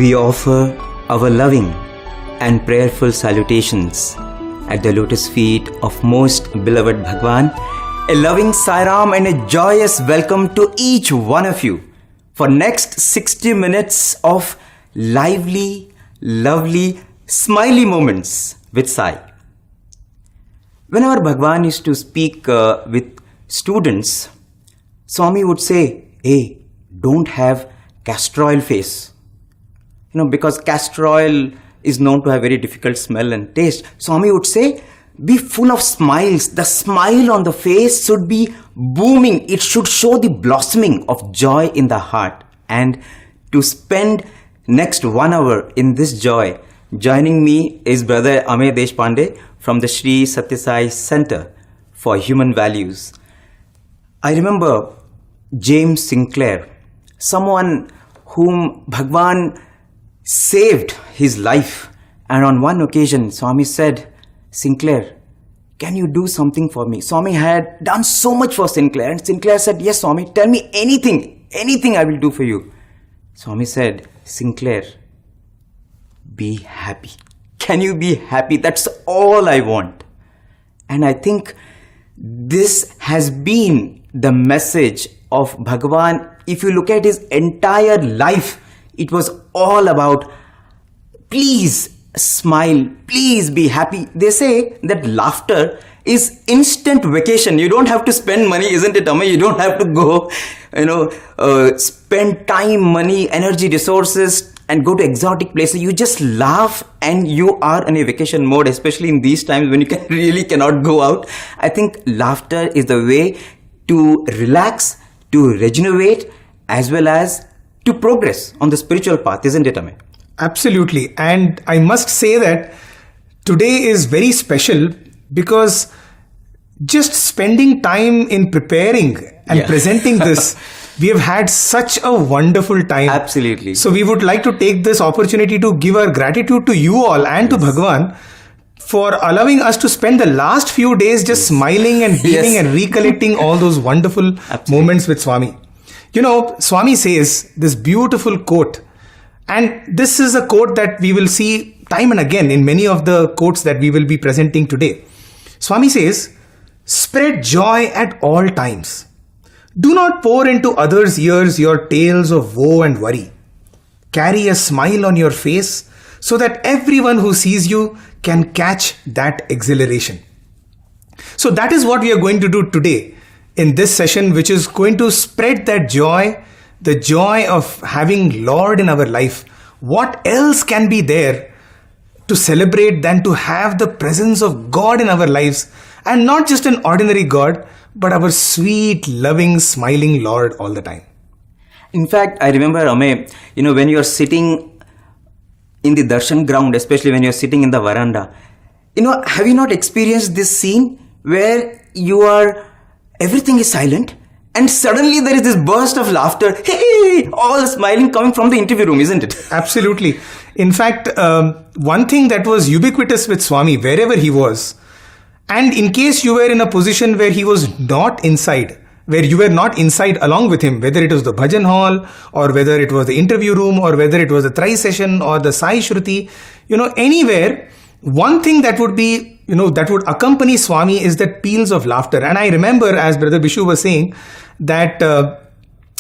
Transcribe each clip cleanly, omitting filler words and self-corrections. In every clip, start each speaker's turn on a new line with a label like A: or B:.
A: We offer our loving and prayerful salutations at the lotus feet of most beloved Bhagawan, a loving Sairam and a joyous welcome to each one of you for next 60 minutes of lively, lovely, smiley moments with Sai. Whenever Bhagawan used to speak with students, Swami would say, "Hey, don't have castor oil face." Because castor oil is known to have very difficult smell and taste. Swami would say, be full of smiles. The smile on the face should be booming. It should show the blossoming of joy in the heart. And to spend next 1 hour in this joy, joining me is Brother Amedesh Pandey from the Sri Sathya Sai Center for Human Values. I remember James Sinclair, someone whom Bhagawan saved his life, and on one occasion Swami said, "Sinclair, can you do something for me?" Swami had done so much for Sinclair, and Sinclair said, "Yes, Swami, tell me anything I will do for you." Swami said, "Sinclair, be happy. Can you be happy? That's all I want." And I think this has been the message of Bhagavan. If you look at his entire life, it was all about, please smile, please be happy. They say that laughter is instant vacation. You don't have to spend money, isn't it, Amey? You don't have to go, spend time, money, energy, resources and go to exotic places. You just laugh and you are in a vacation mode, especially in these times when you really cannot go out. I think laughter is the way to relax, to regenerate, as well as to progress on the spiritual path, isn't it, Amey?
B: Absolutely. And I must say that today is very special because just spending time in preparing and presenting this, we have had such a wonderful time.
A: Absolutely.
B: So we would like to take this opportunity to give our gratitude to you all and to Bhagavan for allowing us to spend the last few days just smiling and beaming and recollecting all those wonderful moments with Swami. Swami says this beautiful quote, and this is a quote that we will see time and again in many of the quotes that we will be presenting today. Swami says, "Spread joy at all times. Do not pour into others' ears your tales of woe and worry. Carry a smile on your face so that everyone who sees you can catch that exhilaration." So that is what we are going to do today in this session, which is going to spread that joy, the joy of having Lord in our life. What else can be there to celebrate than to have the presence of God in our lives, and not just an ordinary God, but our sweet, loving, smiling Lord all the time.
A: In fact, I remember, Amey, when you're sitting in the darshan ground, especially when you're sitting in the veranda, have you not experienced this scene where everything is silent and suddenly there is this burst of laughter, hey, all smiling coming from the interview room, isn't it?
B: Absolutely. In fact, one thing that was ubiquitous with Swami, wherever he was, and in case you were in a position where he was not inside, where you were not inside along with him, whether it was the bhajan hall or whether it was the interview room or whether it was the Trayee session or the Sai Shruti, anywhere, one thing that would be, that would accompany Swami is that peals of laughter. And I remember, as Brother Bishu was saying, that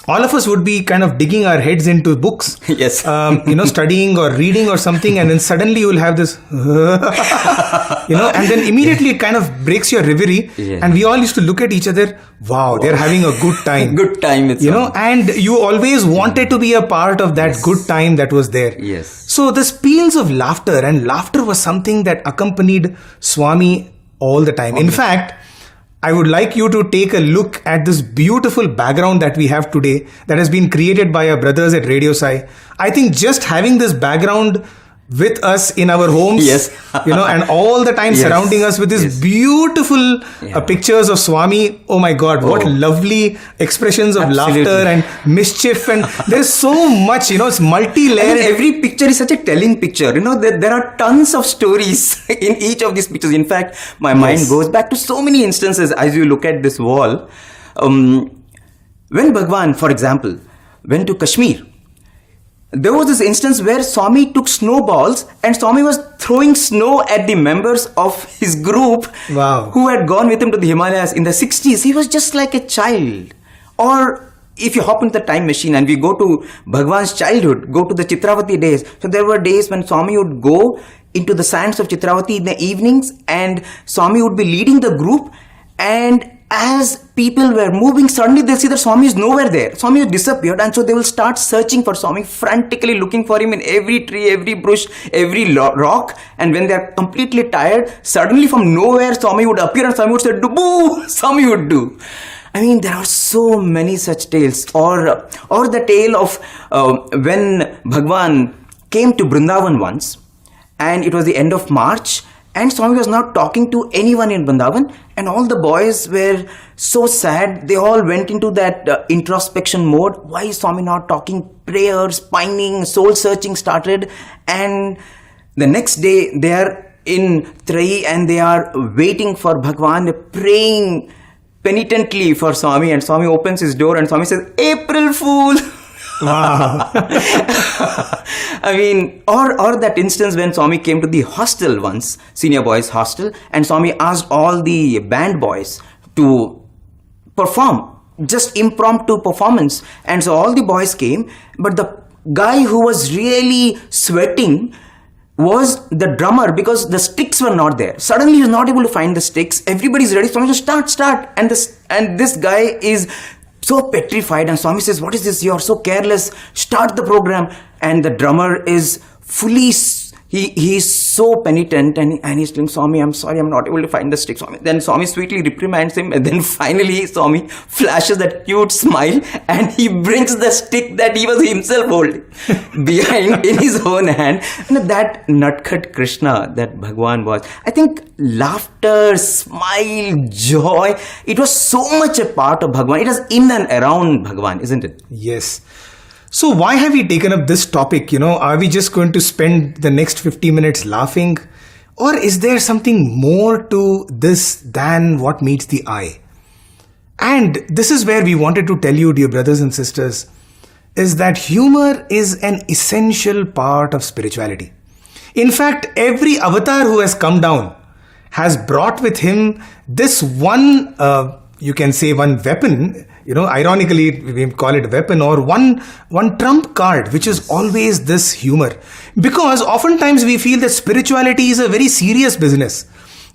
B: all of us would be kind of digging our heads into books,
A: Yes.
B: Studying or reading or something, and then suddenly you will have this, and then immediately it kind of breaks your reverie, and we all used to look at each other, wow, they're having a good time.
A: Good time.
B: And you always wanted to be a part of that good time that was there.
A: Yes.
B: So the peals of laughter, and laughter was something that accompanied Swami all the time. In fact, I would like you to take a look at this beautiful background that we have today that has been created by our brothers at Radio SAI. I think just having this background with us in our homes, and all the time surrounding us with these beautiful pictures of Swami. Oh my God, what lovely expressions of laughter and mischief, and there's so much, it's multi-layered.
A: Every picture is such a telling picture. There are tons of stories in each of these pictures. In fact, my mind goes back to so many instances as you look at this wall. When Bhagawan, for example, went to Kashmir, there was this instance where Swami took snowballs and Swami was throwing snow at the members of his group who had gone with him to the Himalayas in the 60s. He was just like a child. Or if you hop into the time machine and we go to Bhagavan's childhood, go to the Chitravati days. So there were days when Swami would go into the sands of Chitravati in the evenings and Swami would be leading the group, and as people were moving, suddenly they'll see that Swami is nowhere there. Swami has disappeared, and so they will start searching for Swami, frantically looking for him in every tree, every bush, every rock. And when they are completely tired, suddenly from nowhere Swami would appear and Swami would say, "Boo!" Swami would do. I mean, there are so many such tales. Or the tale of when Bhagavan came to Vrindavan once, and it was the end of March, and Swami was not talking to anyone in Vrindavan, and all the boys were so sad. They all went into that introspection mode. Why is Swami not talking? Prayers, pining, soul searching started. And the next day they are in Trayee and they are waiting for Bhagavan. They're praying penitently for Swami, and Swami opens his door and Swami says, "April Fool."
B: Wow.
A: I mean, or that instance when Swami came to the hostel once, senior boys hostel, and Swami asked all the band boys to perform, just impromptu performance. And so all the boys came, but the guy who was really sweating was the drummer, because the sticks were not there. Suddenly he was not able to find the sticks. Everybody's ready. Swami says, start. And this guy is so petrified, and Swami says, "What is this? You're so careless. Start the program." And the drummer is fully, he's so penitent, and he's telling Swami, "I'm sorry, I'm not able to find the stick." Swami. Then Swami sweetly reprimands him, and then finally Swami flashes that cute smile, and he brings the stick that he was himself holding behind in his own hand. And that nutcut Krishna that Bhagavan was, I think laughter, smile, joy, it was so much a part of Bhagavan. It was in and around Bhagavan, isn't it?
B: Yes. So why have we taken up this topic? Are we just going to spend the next 50 minutes laughing? Or is there something more to this than what meets the eye? And this is where we wanted to tell you, dear brothers and sisters, is that humor is an essential part of spirituality. In fact, every avatar who has come down has brought with him this one, you can say one weapon, ironically we call it a weapon, or one trump card, which is always this humor. Because oftentimes we feel that spirituality is a very serious business.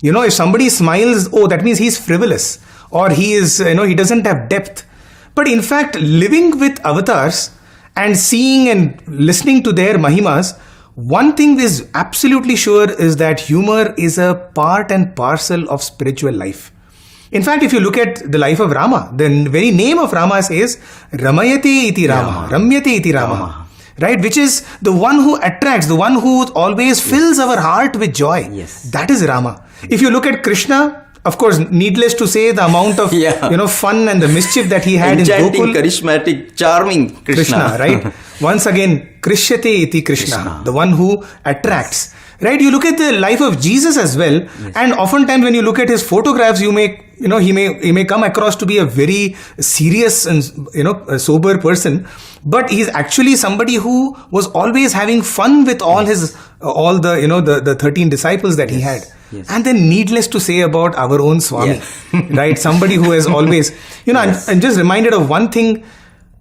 B: If somebody smiles, oh, that means he's frivolous, or he is, he doesn't have depth. But in fact, living with avatars and seeing and listening to their mahimas, one thing is absolutely sure is that humor is a part and parcel of spiritual life. In fact, if you look at the life of Rama, the very name of Rama says Ramayate iti Rama, Ramyate iti Rama, right? Which is the one who attracts, the one who always fills our heart with joy.
A: Yes.
B: That is Rama. If you look at Krishna, of course, needless to say, the amount of fun and the mischief that he had
A: enchanting,
B: in Gokul.
A: Charismatic, charming Krishna.
B: Right? Once again, Krishyate iti Krishna, the one who attracts. Right? You look at the life of Jesus as well, and oftentimes when you look at his photographs, he may come across to be a very serious and a sober person, but he's actually somebody who was always having fun with all the 13 disciples that he had. Yes. And then needless to say about our own Swami, right? Somebody who has always, I'm just reminded of one thing.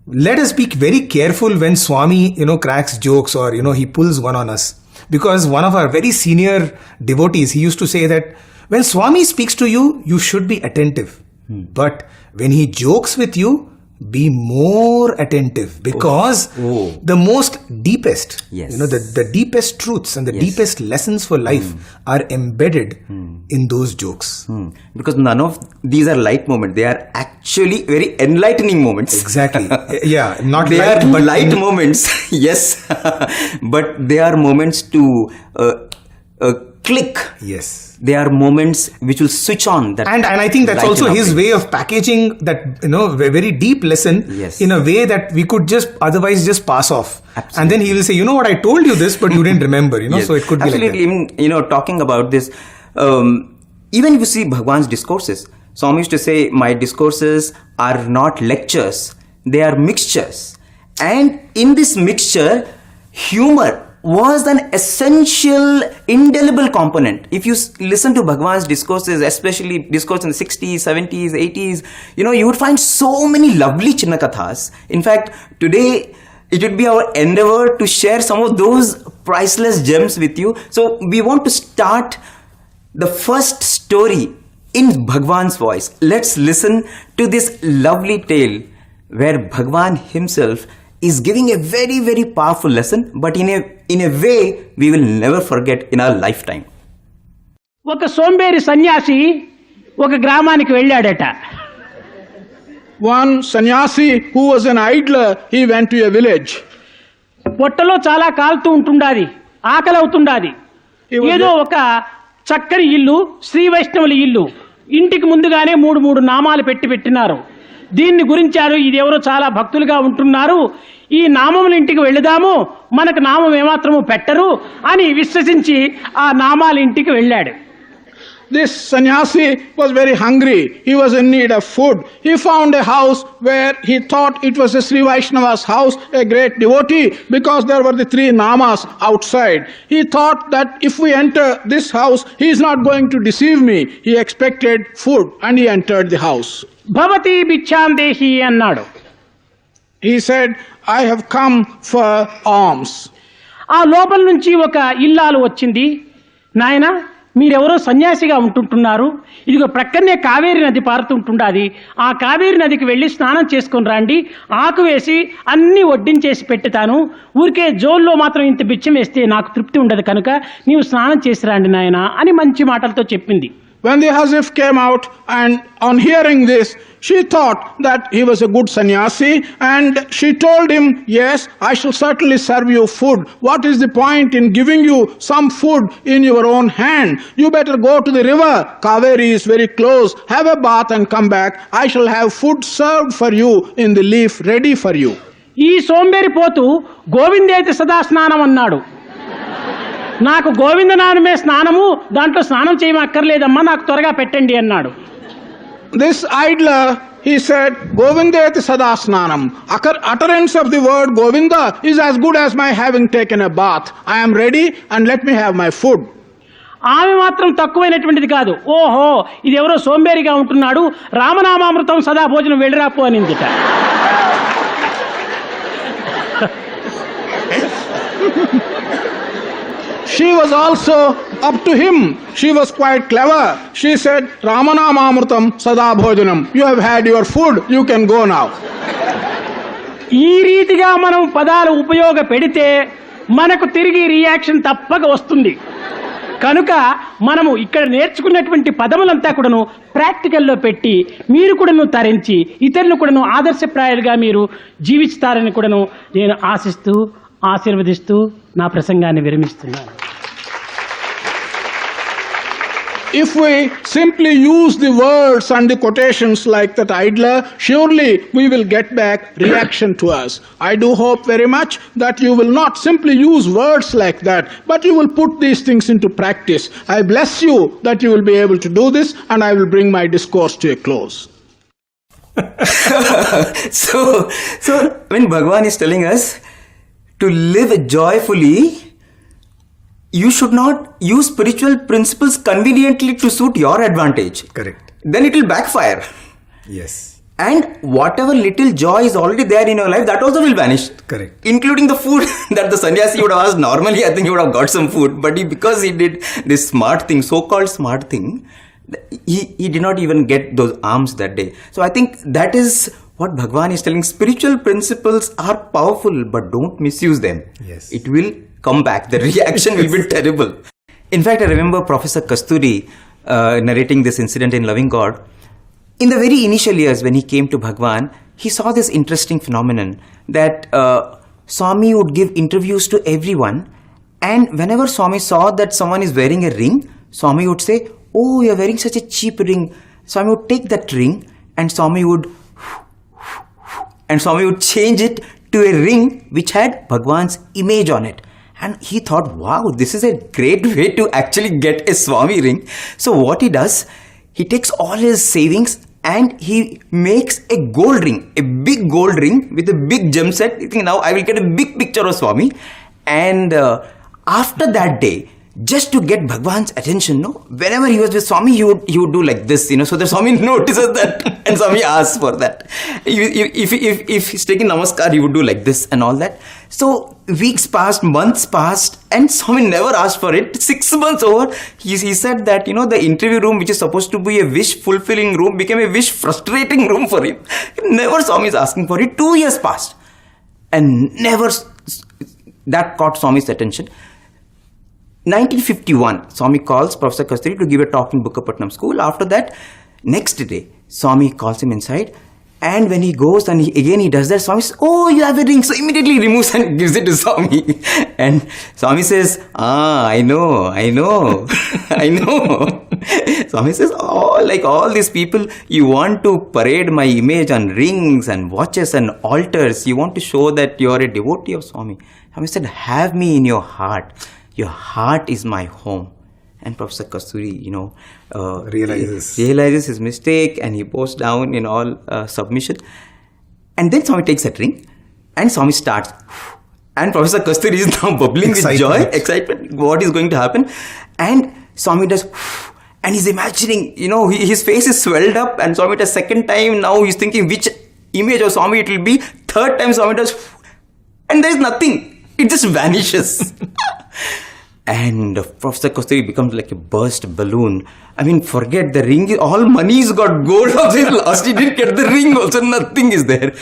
B: let us be very careful when Swami, cracks jokes or, he pulls one on us. Because one of our very senior devotees, he used to say that when Swami speaks to you, you should be attentive. But when he jokes with you, be more attentive, because the most deepest, the deepest truths and the deepest lessons for life are embedded in those jokes.
A: Because none of these are light moments. They are actually very enlightening moments.
B: Exactly. Yeah, not
A: they
B: light,
A: are
B: but
A: light moments, yes, but they are moments to click.
B: Yes.
A: They are moments which will switch on that.
B: And I think that's also his way of packaging that, very deep lesson in a way that we could just otherwise just pass off. Absolutely. And then he will say, what, I told you this, but you didn't remember, so it could be like that.
A: Even, talking about this, even if you see Bhagawan's discourses, Swami used to say, my discourses are not lectures, they are mixtures. And in this mixture, humor was an essential, indelible component. If you listen to Bhagawan's discourses, especially discourse in the 60s, 70s, 80s, you would find so many lovely Chinna Kathas. In fact, today, it would be our endeavor to share some of those priceless gems with you. So, we want to start the first story in Bhagawan's voice. Let's listen to this lovely tale where Bhagawan himself is giving a very, very powerful lesson, but in a way we will never forget in our lifetime.
C: ఒక సోంబేరి సన్యాసి ఒక గ్రామానికి వెళ్ళాడట.
D: One sannyasi who was an idler, he went to a village.
C: పొట్టలో చాలా కాలుతూ ఉంటుండాది, ఆకలి అవుతుండాది. ఏదో ఒక చక్కని ఇల్లు, శ్రీ వైష్ణవుల ఇల్లు, ఇంటికి ముందుగానే మూడు నామాలు పెట్టినారు. దీన్ని గురించారు, ఇది ఎవరో చాలా భక్తులుగా ఉంటున్నారు, ఈ నామముల ఇంటికి వెళదాము, మనకు నామం ఏమాత్రము పెట్టరు అని విశ్వసించి ఆ నామాల ఇంటికి వెళ్ళాడు.
D: This sannyasi was very hungry. He was in need of food. He found a house where he thought it was a Sri Vaishnava's house, a great devotee, because there were the 3 namas outside. He thought that if we enter this house, he is not going to deceive me. He expected food and he entered the house.
C: భవతి భిక్షాం దేహి అన్నాడు.
D: He said, I have come for alms.
C: ఆ లోపల నుంచి ఒక ఇల్లాలు వచ్చింది. నాయనా, మీరెవరో సన్యాసిగా ఉంటుంటున్నారు, ఇదిగో ప్రక్కనే కావేరి నది పారుతుంటుండాది, ఆ కావేరి నదికి వెళ్ళి స్నానం చేసుకొని రండి, ఆకు వేసి అన్ని వడ్డించేసి పెట్టుతాను, ఊరికే జోల్లో మాత్రం ఇంత బిచ్చం వేస్తే నాకు తృప్తి ఉండదు కనుక నీవు స్నానం చేసి రండి నాయనా అని మంచి మాటలతో చెప్పింది.
D: When the Hazif came out, and on hearing this, she thought that he was a good sannyasi, and she told him, yes, I shall certainly serve you food. What is the point in giving you some food in your own hand? You better go to the river. Kaveri is very close. Have a bath and come back. I shall have food served for you in the leaf ready for you.
C: ఈ సోంబేరి పోతూ గోవిందేతి సదా స్నానం అన్నాడు. నాకు గోవిందనామమే స్నానము, దాంట్లో స్నానం చేయమక్కర్లేదమ్మా, నాకు త్వరగా పెట్టండి అన్నాడు.
D: This idler, he said, Govindeti sada snanam. Utterance of the word Govinda is as good as my having taken a bath. I am ready and let me have my food.
C: ఆమె మాత్రం తక్కువైనటువంటిది కాదు. ఓహో, ఇది ఎవరో సోంబేరిగా ఉంటున్నాడు, రామనామామృతం సదా భోజనం వెళ్ళిరాపు అనిందిట.
D: She was also up to him. She was quite clever. She said, Ramanamamrutam sada bhojanam. You have had your food. You can go now.
C: ఈ రీతిగా మనం పదాలు ఉపయోగ పెడితే మనకు తిరిగి రియాక్షన్ తప్పక వస్తుంది. కనుక మనము ఇక్కడ నేర్చుకున్నటువంటి పదములంతా కూడాను ప్రాక్టికల్లో పెట్టి మీరు కూడాను తరించి ఇతరులను కూడాను ఆదర్శప్రాయాలుగా మీరు జీవిస్తారని కూడాను నేను ఆశిస్తూ ఆశీర్వదిస్తూ నా ప్రసంగాన్ని విరమిస్తున్నాను.
D: If we simply use the words and the quotations like that idler, surely we will get back reaction to us. I do hope very much that you will not simply use words like that, but you will put these things into practice. I bless you that you will be able to do this, and I will bring my discourse to a close.
A: So when Bhagavan is telling us to live joyfully, you should not use spiritual principles conveniently to suit your advantage.
B: Correct.
A: Then it will backfire.
B: Yes.
A: And whatever little joy is already there in your life, that also will vanish.
B: Correct.
A: Including the food that the sannyasi would have asked. Normally, I think he would have got some food. But because he did this smart thing, so-called smart thing, he did not even get those alms that day. So I think that is what Bhagawan is telling. Spiritual principles are powerful, but don't misuse them.
B: Yes.
A: It will come back. The reaction will be terrible. In fact, I remember Professor Kasturi narrating this incident in Loving God. In the very initial years when he came to Bhagawan, he saw this interesting phenomenon that Swami would give interviews to everyone, and whenever Swami saw that someone is wearing a ring, Swami would say, "Oh, you are wearing such a cheap ring." Swami would take that ring and Swami would change it to a ring which had Bhagwan's image on it. And he thought, wow, this is a great way to actually get a Swami ring. So what he does, he takes all his savings and he makes a gold ring, a big gold ring with a big gem set. You think, now I will get a big picture of Swami. And after that day, just to get Bhagwan's attention, whenever he was with Swami, he would do like this, so that Swami notices that and Swami asks for that. If he's taking namaskar, he would do like this and all that. So weeks passed, months passed, and Swami never asked for it. 6 months over, he said that, the interview room, which is supposed to be a wish-fulfilling room, became a wish-frustrating room for him. Never Swami is asking for it. 2 years passed. And never, that caught Swami's attention. 1951, Swami calls Professor Kasturi to give a talk in Bukkapatnam school. After that, next day, Swami calls him inside. And when he goes and he does that, Swami says, "Oh, you have a ring." So immediately removes and gives it to Swami. And Swami says, I know. Swami says, "Oh, like all these people, you want to parade my image on rings and watches and altars. You want to show that you are a devotee of Swami." Swami said, "Have me in your heart. Your heart is my home." And Professor Kasturi, realizes his mistake and he bows down in all submission. And then Swami takes that ring and Swami starts. And Professor Kasturi is now bubbling with joy, excitement, what is going to happen. And Swami does, and he's imagining, his face is swelled up, and Swami does second time. Now he's thinking which image of Swami it will be. Third time Swami does, and there is nothing. It just vanishes. And Professor Kasturi becomes like a burst balloon. I mean, forget the ring. All money's got gold of his lost. He didn't get the ring also. Nothing is there.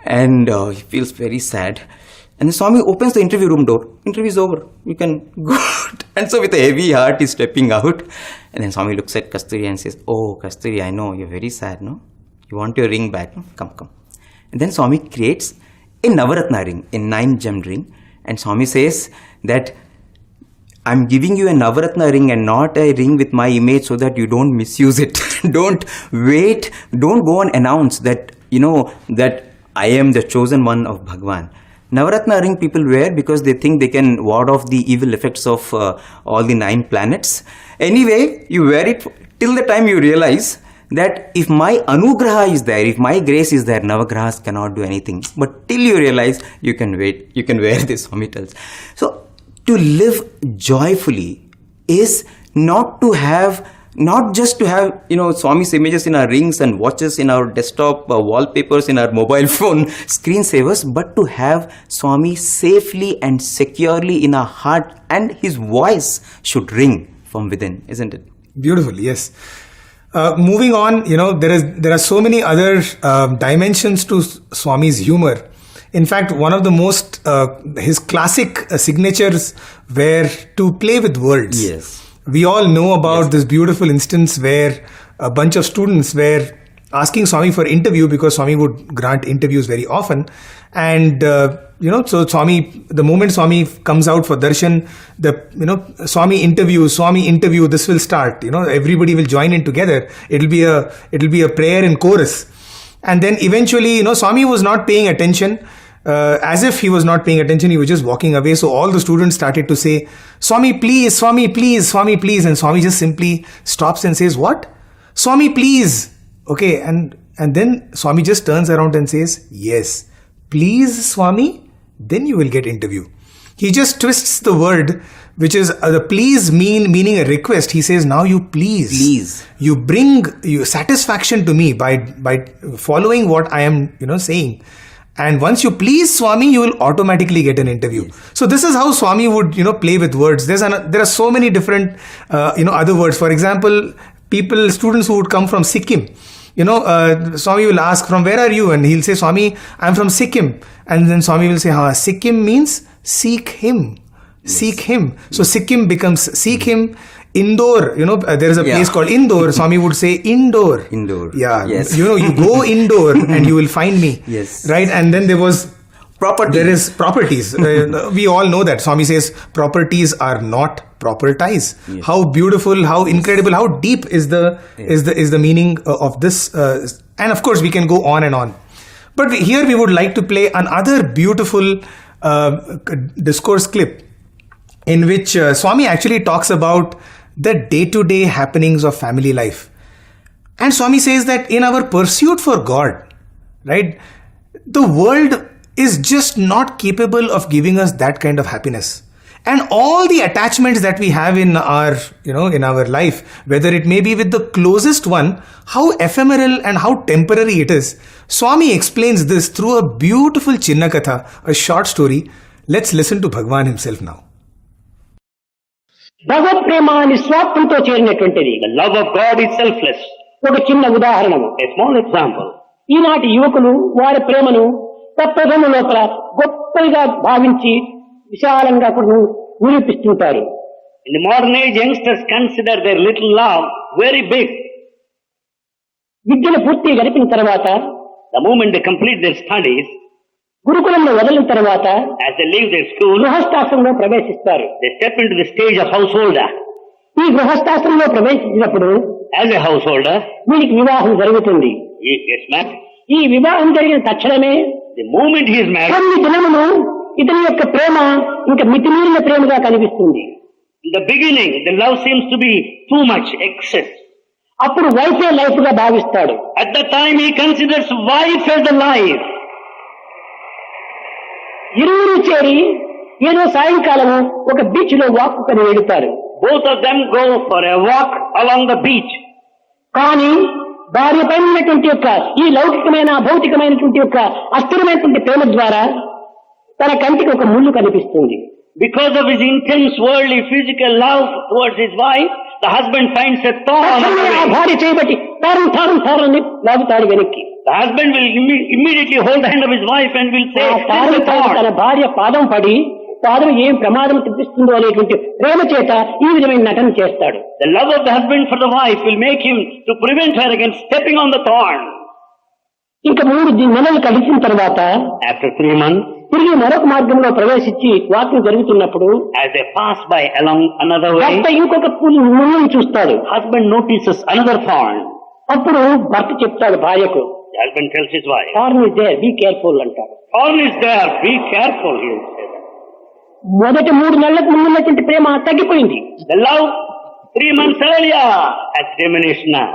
A: And he feels very sad. And the Swami opens the interview room door. Interview is over. You can go out. And so with a heavy heart, he's stepping out. And then Swami looks at Kasturi and says, "Oh, Kasturi, I know. You're very sad, no? You want your ring back? No? Come. And then Swami creates a Navaratna ring, a 9-gem ring. And Swami says that, "I'm giving you a Navaratna ring and not a ring with my image so that you don't misuse it." Don't wait. Don't go and announce that, that I am the chosen one of Bhagawan. Navaratna ring people wear because they think they can ward off the evil effects of all the 9 planets. Anyway, you wear it till the time you realize that if my anugraha is there, if my grace is there, Navagrahas cannot do anything. But till you realize, you can wait. You can wear this, Swami tells. So, to live joyfully is not just to have, Swami's images in our rings and watches, in our desktop wallpapers, in our mobile phone screensavers, but to have Swami safely and securely in our heart, and his voice should ring from within, isn't it?
B: Beautiful, yes. Moving on, there are so many other dimensions to Swami's humor. In fact, one of the most, his classic signatures were to play with words.
A: Yes.
B: We all know about this beautiful instance where a bunch of students were asking Swami for interview because Swami would grant interviews very often. And, so Swami, the moment Swami comes out for darshan, Swami interview, this will start, everybody will join in together. It'll be a prayer in chorus. And then eventually, Swami was not paying attention. As if he was not paying attention, he was just walking away. So all the students started to say, "Swami, please, Swami, please, Swami, please." And Swami just simply stops and says, "What? Swami, please." Okay, and then Swami just turns around and says, "Yes, please, Swami, then you will get interview. He just twists the word, which is the please meaning a request. He says, now you please. You bring satisfaction to me by following what I am saying. And once you please Swami, you will automatically get an interview. Yes. So this is how Swami would play with words. There are so many different other words. For example, students who would come from Sikkim. Swami will ask, from where are you? And he'll say, Swami, I'm from Sikkim. And then Swami will say, Sikkim means seek him. Yes. Seek him. So Sikkim becomes seek him. Indore, there is a place called Indore. Swami would say indoor. Yeah. Yes. You go indoor and you will find me.
A: Yes.
B: Right. And then there was
A: property.
B: There is properties. We all know that. Swami says properties are not proper ties. Yes. How beautiful, how incredible, how deep is the meaning of this. And of course, we can go on and on. But here we would like to play another beautiful discourse clip in which Swami actually talks about the day-to-day happenings of family life. And Swami says that in our pursuit for God, right, the world is just not capable of giving us that kind of happiness. And all the attachments that we have in our, in our life, whether it may be with the closest one, how ephemeral and how temporary it is. Swami explains this through a beautiful Chinna Katha, a short story. Let's listen to Bhagawan himself now.
C: Bhagwat Prema నిస్వార్థంతో చేరినటువంటిది.
E: The love of God is selfless.
C: ఒక చిన్న ఉదాహరణము,
E: A small example.
C: ఈనాటి యువకులు వారి ప్రేమను తత్వధర్మ లోపల గొప్పగా భావించి విశాలంగా కూడా నిరూపిస్తుంటారు.
E: In the modern age, youngsters consider their little love very big.
C: విద్యను పూర్తి గడిపిన తర్వాత,
E: The moment they complete their studies,
C: గురుకులంలో వదిలిన తర్వాత,
E: as they leave their school,
C: గృహస్థాశ్రమంలో ప్రవేశిస్తారు.
E: they step into the stage of householder.
C: ఈ గృహస్థాశ్రమంలో ప్రవేశించినప్పుడు,
E: as a householder,
C: వీరికి వివాహం జరుగుతుంది.
E: he gets married.
C: ఈ వివాహం జరిగిన తక్షణమే,
E: The moment he is married,
C: కొన్ని దినములు ఇతని యొక్క ప్రేమ ఇంకా మితిమీరిన ప్రేమగా కనిపిస్తుంది.
E: in the beginning, the love seems to be too much, excess.
C: అప్పుడు వైఫే లైఫ్ గా భావిస్తాడు.
E: At that time, he considers wife as the life.
C: ఇరువురు చేరి ఏదో సాయంకాలం ఒక బీచ్ లో వాక్ కొని వెళుతారు.
E: Both of them go for a walk along the beach.
C: కానీ భార్య పైన ఉన్నటువంటి యొక్క ఈ లౌకికమైన భౌతికమైనటువంటి యొక్క అస్థిరమైనటువంటి ప్రేమ ద్వారా తన కంటికి ఒక ముళ్ళు కనిపిస్తుంది.
E: Because of his intense worldly physical love towards his wife, the husband finds a thorn.
C: ఆ భార్య చేయబట్టి తారని లాగుతాడు వెనక్కి.
E: The husband will immediately hold the hand of his wife and will say,
C: తన భార్య పాదం పడి పాదం ఏం ప్రమాదం తెప్పిస్తుందో అనేటువంటి ప్రేమ చేత ఈ విధమైన నటన చేస్తాడు.
E: The love of the husband for the wife will make him to prevent her against stepping on the thorn.
C: ఇంకా 3 నెలలు కలిసిన తర్వాత,
E: after 3 months,
C: తిరిగి మరొక మార్గంలో ప్రవేశించి వాక్యం జరుగుతున్నప్పుడు,
E: as they pass by along another way,
C: భర్త ఇంకొక ముళ్ళని చూస్తాడు.
E: husband notices another thorn.
C: అప్పుడు భర్త చెప్తాడు భార్యకు,
E: the husband tells his wife,
C: thorn is there, be careful అంటాడు.
E: thorn is there, be careful, he will say that.
C: మొదటి 3 నెలలకు ముందున్నటువంటి ప్రేమ తగ్గిపోయింది.
E: The love 3 months earlier has diminished now.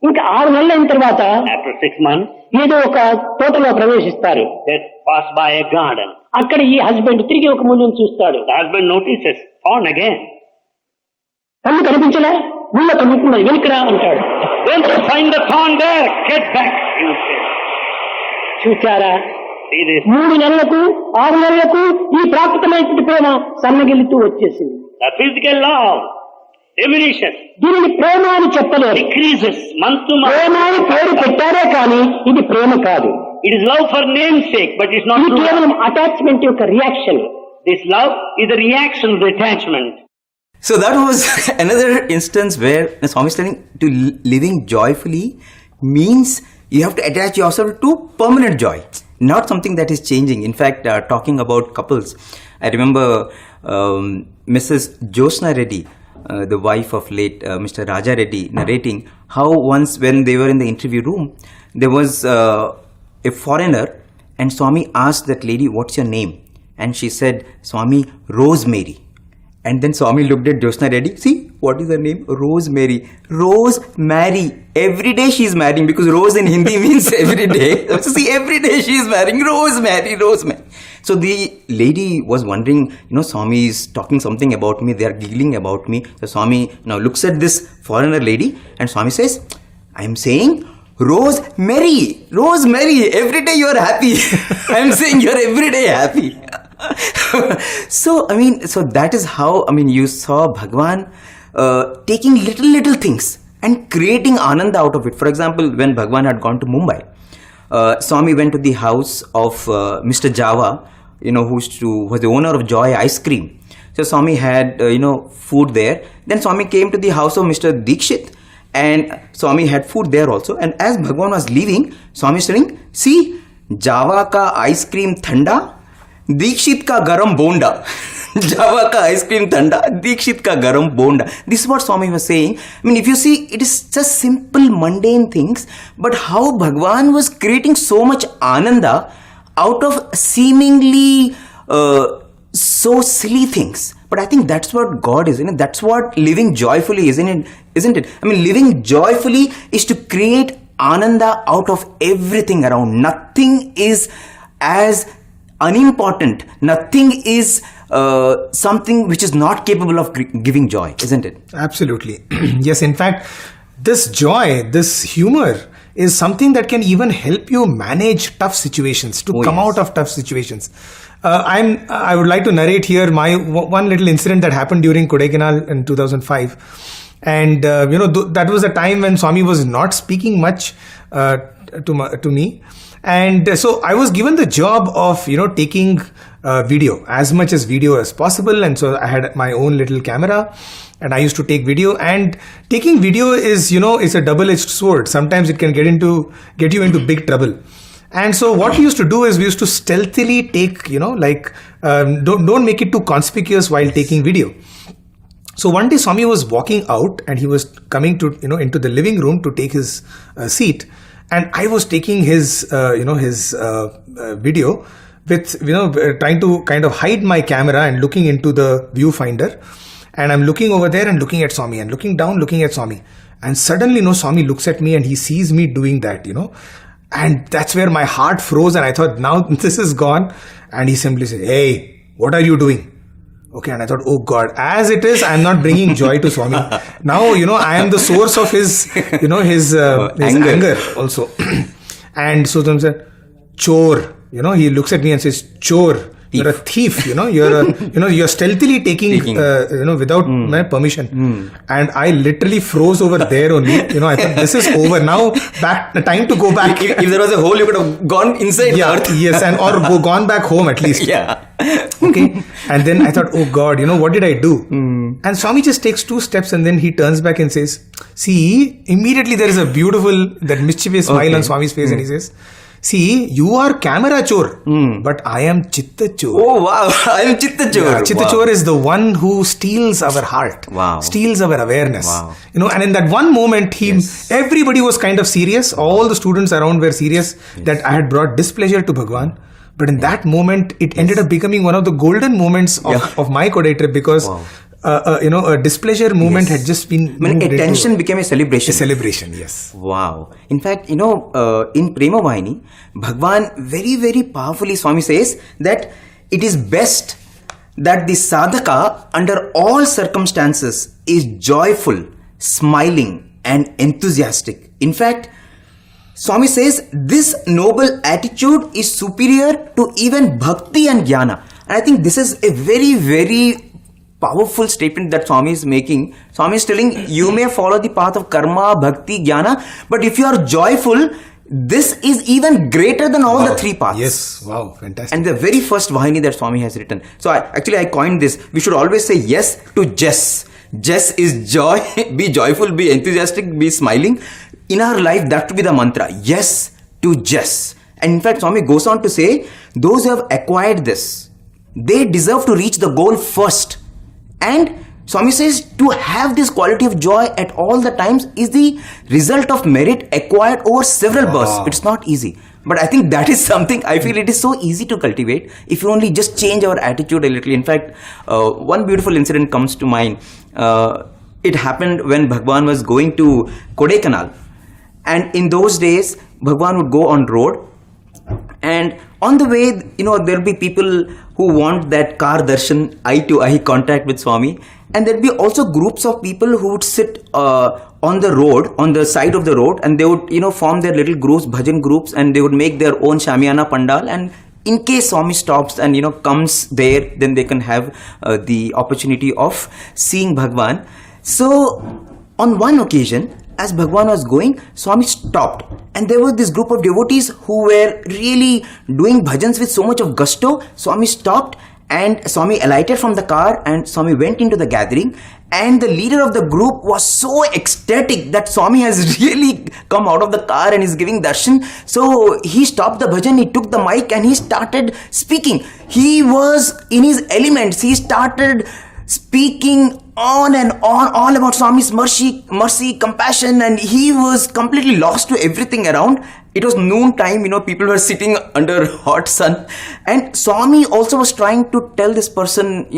C: ఇంకా 6 నెలలు అయిన తర్వాత,
E: after 6 months,
C: ఏదో ఒక తోటలో ప్రవేశిస్తారు.
E: they pass by a garden.
C: అక్కడ ఈ హస్బెండ్ తిరిగి ఒక ముళ్ళని చూస్తాడు.
E: The husband notices thorn again.
C: కళ్ళు కనిపించలే, ముళ్ళ కనుక్కున్నాడు, వెనుకరా అంటాడు.
E: Don't you find the thorn there? Get back, he will say.
C: చూచారా,
E: See this?
C: 3 నెలలకు 6 నెలలకు ఈ ప్రాకృతమైనటువంటి ప్రేమ సన్నగిల్లుతూ వచ్చేసింది.
E: The physical love diminishes,
C: దీనిని ప్రేమ అని చెప్పలేరు.
E: decreases month to month.
C: ప్రేమ అని పేరు పెట్టారే కానీ ఇది ప్రేమ కాదు.
E: It is love for namesake, but it's not
C: ఇది
E: true.
C: కేవలం అటాచ్మెంట్ యొక్క reaction.
E: This love is the reaction of the attachment.
A: So that was another instance where Swami is telling to living joyfully means you have to attach yourself to permanent joy, not something that is changing. In fact, talking about couples, I remember Mrs. Jyotsna Reddy, the wife of late Mr. Raja Reddy, narrating how once when they were in the interview room, there was a foreigner and Swami asked that lady, what's your name? And she said, Swami, Rosemary. And then Swami looked at Jyotsna Reddy. See, what is her name? Rosemary. Rosemary. Every day she is marrying, because Rose in Hindi means every day. So see, every day she is marrying Rosemary. So the lady was wondering, Swami is talking something about me, they are giggling about me. So Swami now looks at this foreigner lady and Swami says, I am saying, Rosemary, every day you are happy. I am saying you are every day happy. So that is how, you saw Bhagavan taking little things and creating ananda out of it. For example, when Bhagavan had gone to Mumbai, Swami went to the house of Mr. Java, who was the owner of Joy Ice Cream. So Swami had, food there. Then Swami came to the house of Mr. Dikshit and Swami had food there also. And as Bhagavan was leaving, Swami is telling, see, Java ka ice cream thanda, Dikshit ka garam bonda. Java ka ice cream thanda, Dikshit ka garam bonda. This is what Swami was saying. If you see, it is just simple mundane things, but how Bhagavan was creating so much ananda out of seemingly so silly things. But I think that's what God is, that's what living joyfully is, isn't it? Living joyfully is to create ananda out of everything around. Nothing is as unimportant. Nothing is something which is not capable of giving joy, isn't it?
B: Absolutely. Yes, in fact, this joy, this humor is something that can even help you manage tough situations, to come out of tough situations. I would like to narrate here my one little incident that happened during Kodaikanal in 2005. And, that was a time when Swami was not speaking much to me. And so I was given the job of, taking video, as much as video as possible. And so I had my own little camera and I used to take video. And taking video is, is a double-edged sword. Sometimes it can get you into big trouble. And so what we used to do is we used to stealthily take, don't make it too conspicuous while taking video. So one day Swami was walking out and he was coming to, into the living room to take his seat. And I was taking his video with, trying to kind of hide my camera and looking into the viewfinder. And I'm looking over there and looking at Swami and looking down, looking at Swami. And suddenly, Swami looks at me and he sees me doing that, And that's where my heart froze and I thought, now this is gone. And he simply said, hey, what are you doing? Okay, and I thought, oh God, as it is, I'm not bringing joy to Swami. Now, I am the source of his, his anger also. And so then said, chore, he looks at me and says, chore. You're a thief, you're stealthily taking, without my permission. And I literally froze over there only. I thought, this is over. Now, time to go back.
A: If there was a hole, you could have gone inside the earth.
B: Yes, or gone back home at least.
A: Yeah.
B: Okay. And then I thought, oh God, what did I do? And Swami just takes 2 steps and then he turns back and says, see, immediately there is a beautiful, that mischievous smile on Swami's face and he says, see, you are camera chore, but I am chitta chore.
A: Oh wow, I am chitta chore.
B: Yeah, chitta chore is the one who steals our heart, steals our awareness. Wow. And in that one moment, everybody was kind of serious. All the students around were serious that I had brought displeasure to Bhagavan. But in that moment, it ended up becoming one of the golden moments of my Kodai trip because a displeasure movement had just been
A: attention became a celebration.
B: A celebration, yes.
A: Wow. In fact, in Prema Vahini, Bhagavan very, very powerfully, Swami says that it is best that the sadhaka under all circumstances is joyful, smiling and enthusiastic. In fact, Swami says this noble attitude is superior to even bhakti and jnana. And I think this is a very, very powerful statement that Swami is making. Swami is telling you may follow the path of karma, bhakti, jnana, but if you are joyful, this is even greater than all the 3 paths.
B: Yes, wow, fantastic.
A: And the very first Vahini that Swami has written. So I coined this. We should always say yes to Jess. Jess is joy. Be joyful, be enthusiastic, be smiling. In our life, that would be the mantra. Yes to Jess. And in fact, Swami goes on to say, those who have acquired this, they deserve to reach the goal first. And Swami says to have this quality of joy at all the times is the result of merit acquired over several births. It's not easy. But I think that is something I feel it is so easy to cultivate if you only just change our attitude a little. In fact, one beautiful incident comes to mind. It happened when Bhagavan was going to Kodaikanal. And in those days, Bhagavan would go on road and on the way, there'll be people who want that car darshan, eye-to-eye contact with Swami. And there'll be also groups of people who would sit on the road, on the side of the road, and they would, form their little groups, bhajan groups, and they would make their own Shamiana Pandal. And in case Swami stops and, comes there, then they can have the opportunity of seeing Bhagawan. So, on one occasion, as Bhagawan was going, Swami stopped, and there was this group of devotees who were really doing bhajans with so much of gusto. Swami stopped, and Swami alighted from the car, and Swami went into the gathering, and the leader of the group was so ecstatic that Swami has really come out of the car and is giving darshan. So he stopped the bhajan, he took the mic, and he started speaking. He was in his elements. He started speaking on and on, all about Swami's mercy, compassion, and he was completely lost to everything around. It was noon time, people were sitting under hot sun, and Swami also was trying to tell this person,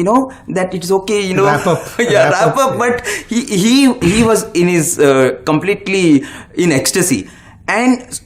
A: that it's okay,
B: wrap up.
A: wrap up. But he was in his completely in ecstasy, and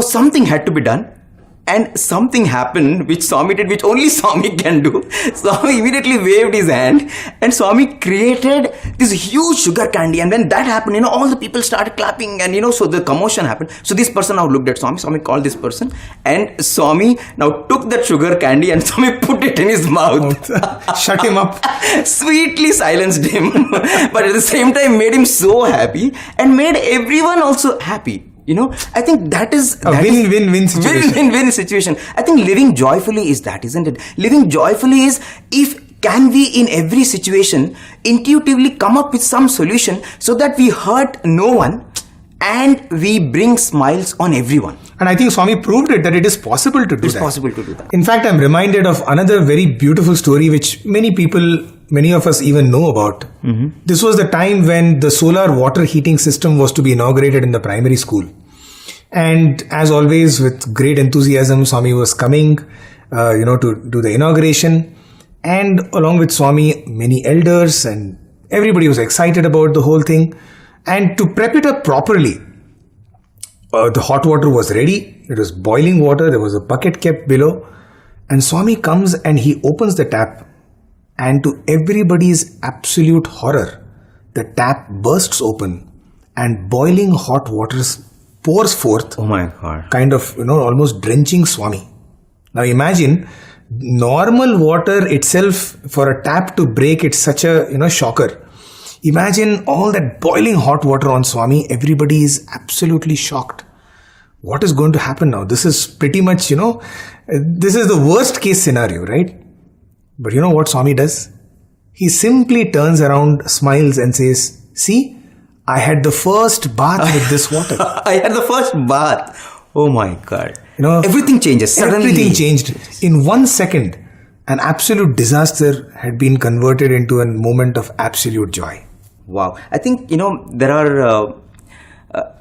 A: something had to be done. And something happened which Swami did, which only Swami can do. Swami immediately waved his hand, and Swami created this huge sugar candy. And when that happened, all the people started clapping, and so the commotion happened. So this person now looked at Swami. Swami called this person, and Swami now took that sugar candy and Swami put it in his mouth.
B: Shut him up.
A: Sweetly silenced him, but at the same time made him so happy and made everyone also happy. I think that is
B: a win-win situation.
A: Win-win situation. I think living joyfully is that, isn't it? Living joyfully is, can we in every situation intuitively come up with some solution so that we hurt no one and we bring smiles on everyone.
B: And I think Swami proved it, that it is possible to do that.
A: It's possible to do that.
B: In fact, I'm reminded of another very beautiful story which many of us even know about. Mm-hmm. This was the time when the solar water heating system was to be inaugurated in the primary school. And as always, with great enthusiasm, Swami was coming, to do the inauguration. And along with Swami, many elders and everybody was excited about the whole thing. And to prep it up properly, the hot water was ready. It was boiling water. There was a bucket kept below. And Swami comes and he opens the tap. And to everybody's absolute horror, the tap bursts open and boiling hot water pours forth.
A: Oh my God.
B: Kind of, almost drenching Swami. Now imagine, normal water itself, for a tap to break, it's such a, shocker. Imagine all that boiling hot water on Swami. Everybody is absolutely shocked. What is going to happen now? This is pretty much, this is the worst case scenario, right? But you know what Swami does? He simply turns around, smiles and says, see, I had the first bath with this water.
A: I had the first bath. Oh my God. Everything changes. Suddenly.
B: Everything changed. In 1 second, an absolute disaster had been converted into a moment of absolute joy.
A: Wow. I think, there are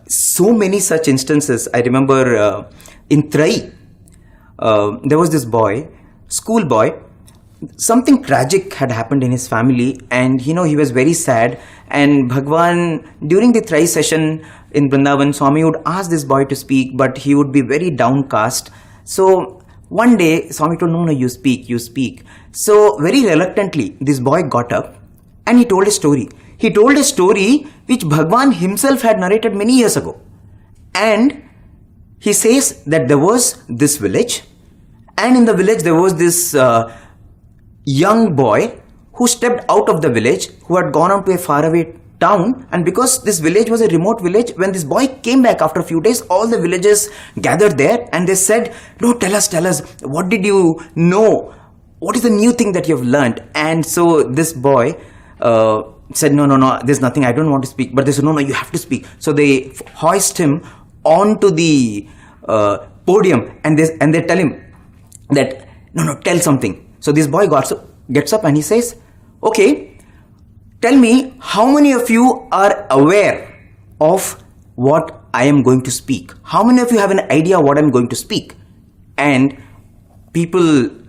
A: so many such instances. I remember in Trayee, there was this boy, school boy. Something tragic had happened in his family, and he was very sad. And Bhagawan, during the Trayee session in Vrindavan, Swami would ask this boy to speak, but he would be very downcast. So one day Swami told, no, you speak. So very reluctantly, this boy got up and he told a story. He told a story which Bhagawan himself had narrated many years ago. And he says that there was this village, and in the village there was this young boy who stepped out of the village, who had gone on to a faraway town. And because this village was a remote village, when this boy came back after a few days, all the villagers gathered there and they said, no, tell us, what did you know? What is the new thing that you have learned? And so this boy said, no, there's nothing, I don't want to speak. But they said, no, you have to speak. So they hoist him onto the podium and they tell him that, no, tell something. So this boy gets up and he says, okay, tell me how many of you are aware of what I am going to speak? How many of you have an idea what I am going to speak? And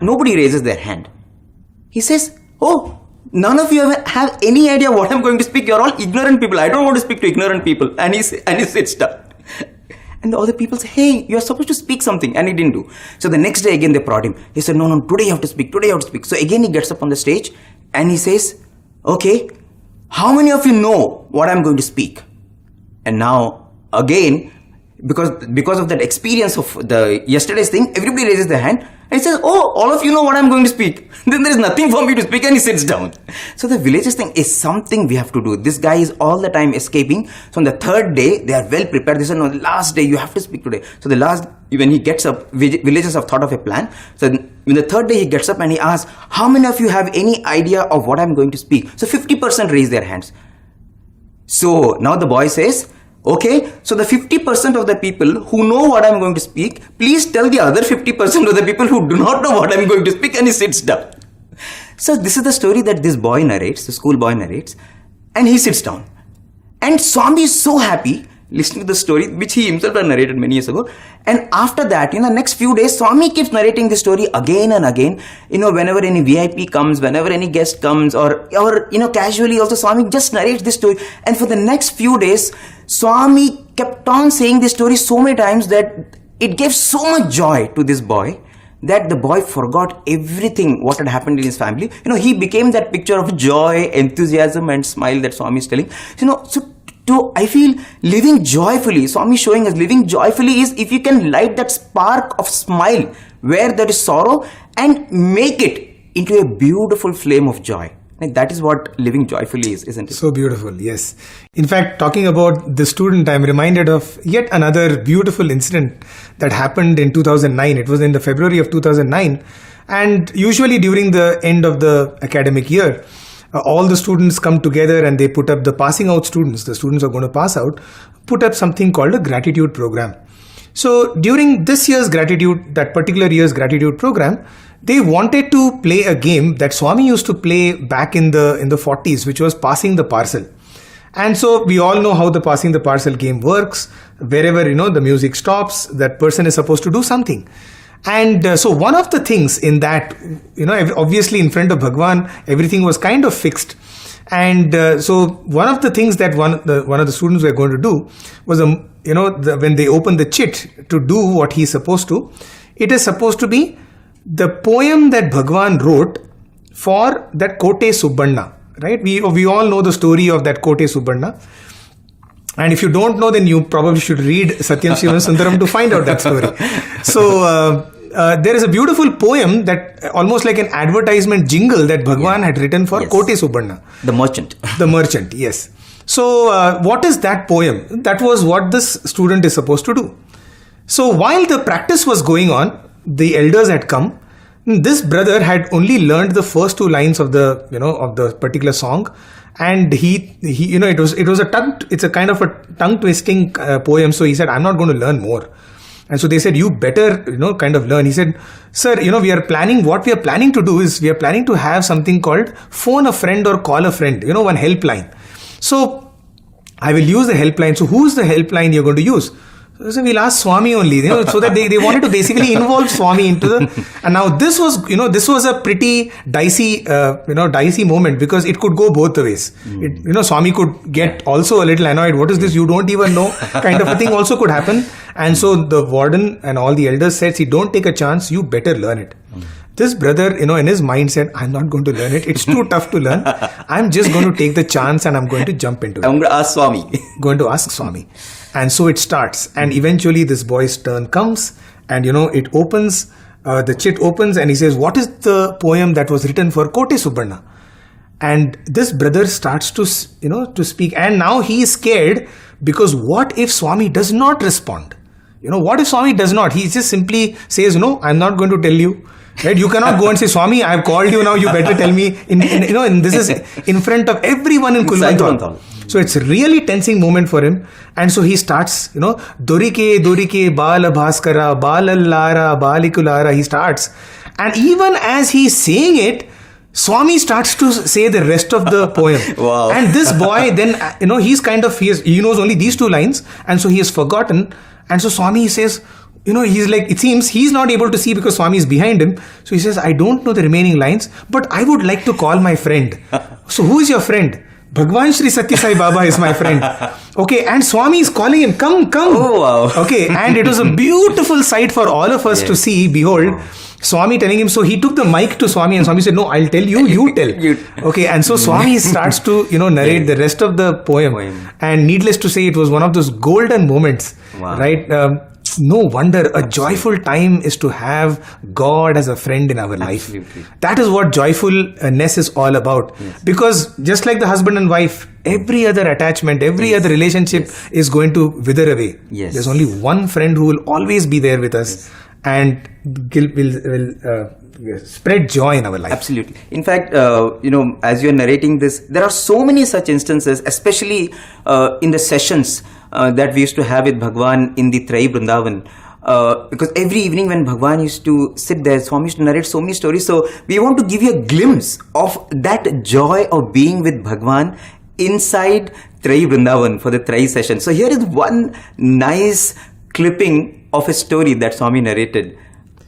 A: nobody raises their hand. He says, oh, none of you have any idea what I'm going to speak. You're all ignorant people. I don't want to speak to ignorant people. And he sits down. And all the people say, hey, you're supposed to speak something. And he didn't do. So the next day again they brought him. He said, no, today you have to speak. So again he gets up on the stage and he says, okay, how many of you know what I'm going to speak? And now again, because of that experience of the yesterday's thing, everybody raises their hand and he says, oh, all of you know what I'm going to speak. Then there is nothing for me to speak, and he sits down. So the villagers thing is something we have to do. This guy is all the time escaping. So on the third day, they are well prepared. They said, no, the last day you have to speak today. So when he gets up, villagers have thought of a plan. So when the third day he gets up and he asks, how many of you have any idea of what I'm going to speak? So 50% raise their hands. So now the boy says, okay, so the 50% of the people who know what I'm going to speak, please tell the other 50% of the people who do not know what I'm going to speak, and he sits down. So this is the story that this boy narrates, the school boy narrates, and he sits down. And Swami is so happy listening to the story, which he himself had narrated many years ago. And after that, next few days, Swami keeps narrating the story again and again. Whenever any VIP comes, whenever any guest comes, or casually also, Swami just narrates this story. And for the next few days, Swami kept on saying this story so many times that it gave so much joy to this boy that the boy forgot everything what had happened in his family. He became that picture of joy, enthusiasm and smile that Swami is telling. I feel living joyfully, Swami showing us living joyfully is if you can light that spark of smile where there is sorrow and make it into a beautiful flame of joy. Like that is what living joyfully is, isn't it?
B: So beautiful, yes. In fact, talking about the student, I'm reminded of yet another beautiful incident that happened in 2009. It was in the February of 2009. And usually during the end of the academic year, all the students come together and they put up the passing out students. The students are going to pass out, put up something called a gratitude program. So during this year's gratitude, that particular year's gratitude program, they wanted to play a game that Swami used to play back in the 40s, which was passing the parcel. And so we all know how the passing the parcel game works. Wherever, the music stops, that person is supposed to do something. And so one of the things in that, obviously in front of Bhagawan, everything was kind of fixed. And so one of the things that one of the students were going to do was, when they open the chit to do what he's supposed to, it is supposed to be the poem that Bhagawan wrote for that Kote Subbanna, right? We all know the story of that Kote Subbanna. And if you don't know, then you probably should read Satyam Shivam Sundaram to find out that story. So there is a beautiful poem that almost like an advertisement jingle that Bhagawan had written for Kote Subbanna.
A: The merchant.
B: The merchant, yes. So what is that poem? That was what this student is supposed to do. So while the practice was going on, the elders had come. This brother had only learned the first two lines of the particular song. And it's a kind of a tongue twisting poem. So he said, I'm not going to learn more. And so they said, you better, kind of learn. He said, sir, what we are planning to do is we are planning to have something called phone a friend or call a friend, one helpline. So I will use the helpline. So who's the helpline you're going to use? So we'll ask Swami only, so that they wanted to basically involve Swami into the, and now this was a pretty dicey moment because it could go both the ways. Swami could get also a little annoyed. What is this? You don't even know kind of a thing also could happen. And so the warden and all the elders said, see, don't take a chance. You better learn it. This brother, in his mind said, I'm not going to learn it. It's too tough to learn. I'm just going to take the chance and I'm going to jump into it.
A: I'm going to ask Swami.
B: Going to ask Swami. And so it starts. And eventually this boy's turn comes and, it opens, the chit opens and he says, what is the poem that was written for Kote Subbanna? And this brother starts to speak. And now he is scared because what if Swami does not respond? What if Swami does not? He just simply says, no, I'm not going to tell you. Right? You cannot go and say, Swami, I've called you now, you better tell me. And this is in front of everyone in Kulvanthal. So it's a really tensing moment for him. And so he starts, Dorike, Bala Bhaskara, Balallara, Balikulara, he starts. And even as he's saying it, Swami starts to say the rest of the poem.
A: Wow.
B: And this boy then, he knows only these two lines. And so he has forgotten. And so Swami says, he's like, it seems he's not able to see because Swami is behind him. So he says, I don't know the remaining lines, but I would like to call my friend. So who is your friend? Bhagwan Shri Sathya Sai Baba is my friend. Okay, and Swami is calling him, come.
A: Oh, wow.
B: Okay, and it was a beautiful sight for all of us to see. Behold, Swami telling him, so he took the mic to Swami and Swami said, no, I'll tell you, you tell. Okay, and so Swami starts to, narrate the rest of the poem. And needless to say, it was one of those golden moments, right? No wonder a joyful time is to have God as a friend in our life.
A: Absolutely.
B: That is what joyfulness is all about. Yes. Because just like the husband and wife, every other attachment, every other relationship is going to wither away.
A: Yes.
B: There's only one friend who will always be there with us and will spread joy in our life.
A: Absolutely. In fact, as you're narrating this, there are so many such instances, especially in the sessions that we used to have with Bhagawan in the Trayee Vrindavan. Because every evening when Bhagawan used to sit there, Swami used to narrate so many stories. So we want to give you a glimpse of that joy of being with Bhagawan inside Trayee Vrindavan for the Trayee session. So here is one nice clipping of a story that Swami narrated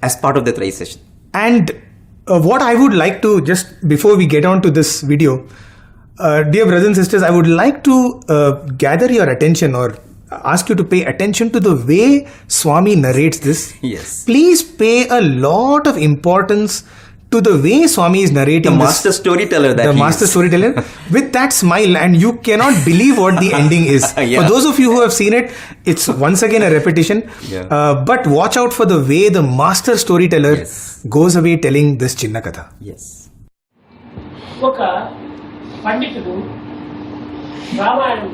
A: as part of the Trayee session.
B: And what I would like to, just before we get on to this video, dear brothers and sisters, I would like to gather your attention or ask you to pay attention to the way Swami narrates this.
A: Yes.
B: Please pay a lot of importance to the way Swami is narrating
A: the master storyteller that
B: the master storyteller with that smile, and you cannot believe what the ending is. For those of you who have seen it, it's once again a repetition. But watch out for the way the master storyteller goes away telling this Chinna Katha.
A: Yes.
C: ఒక పండితుడు రామాయణం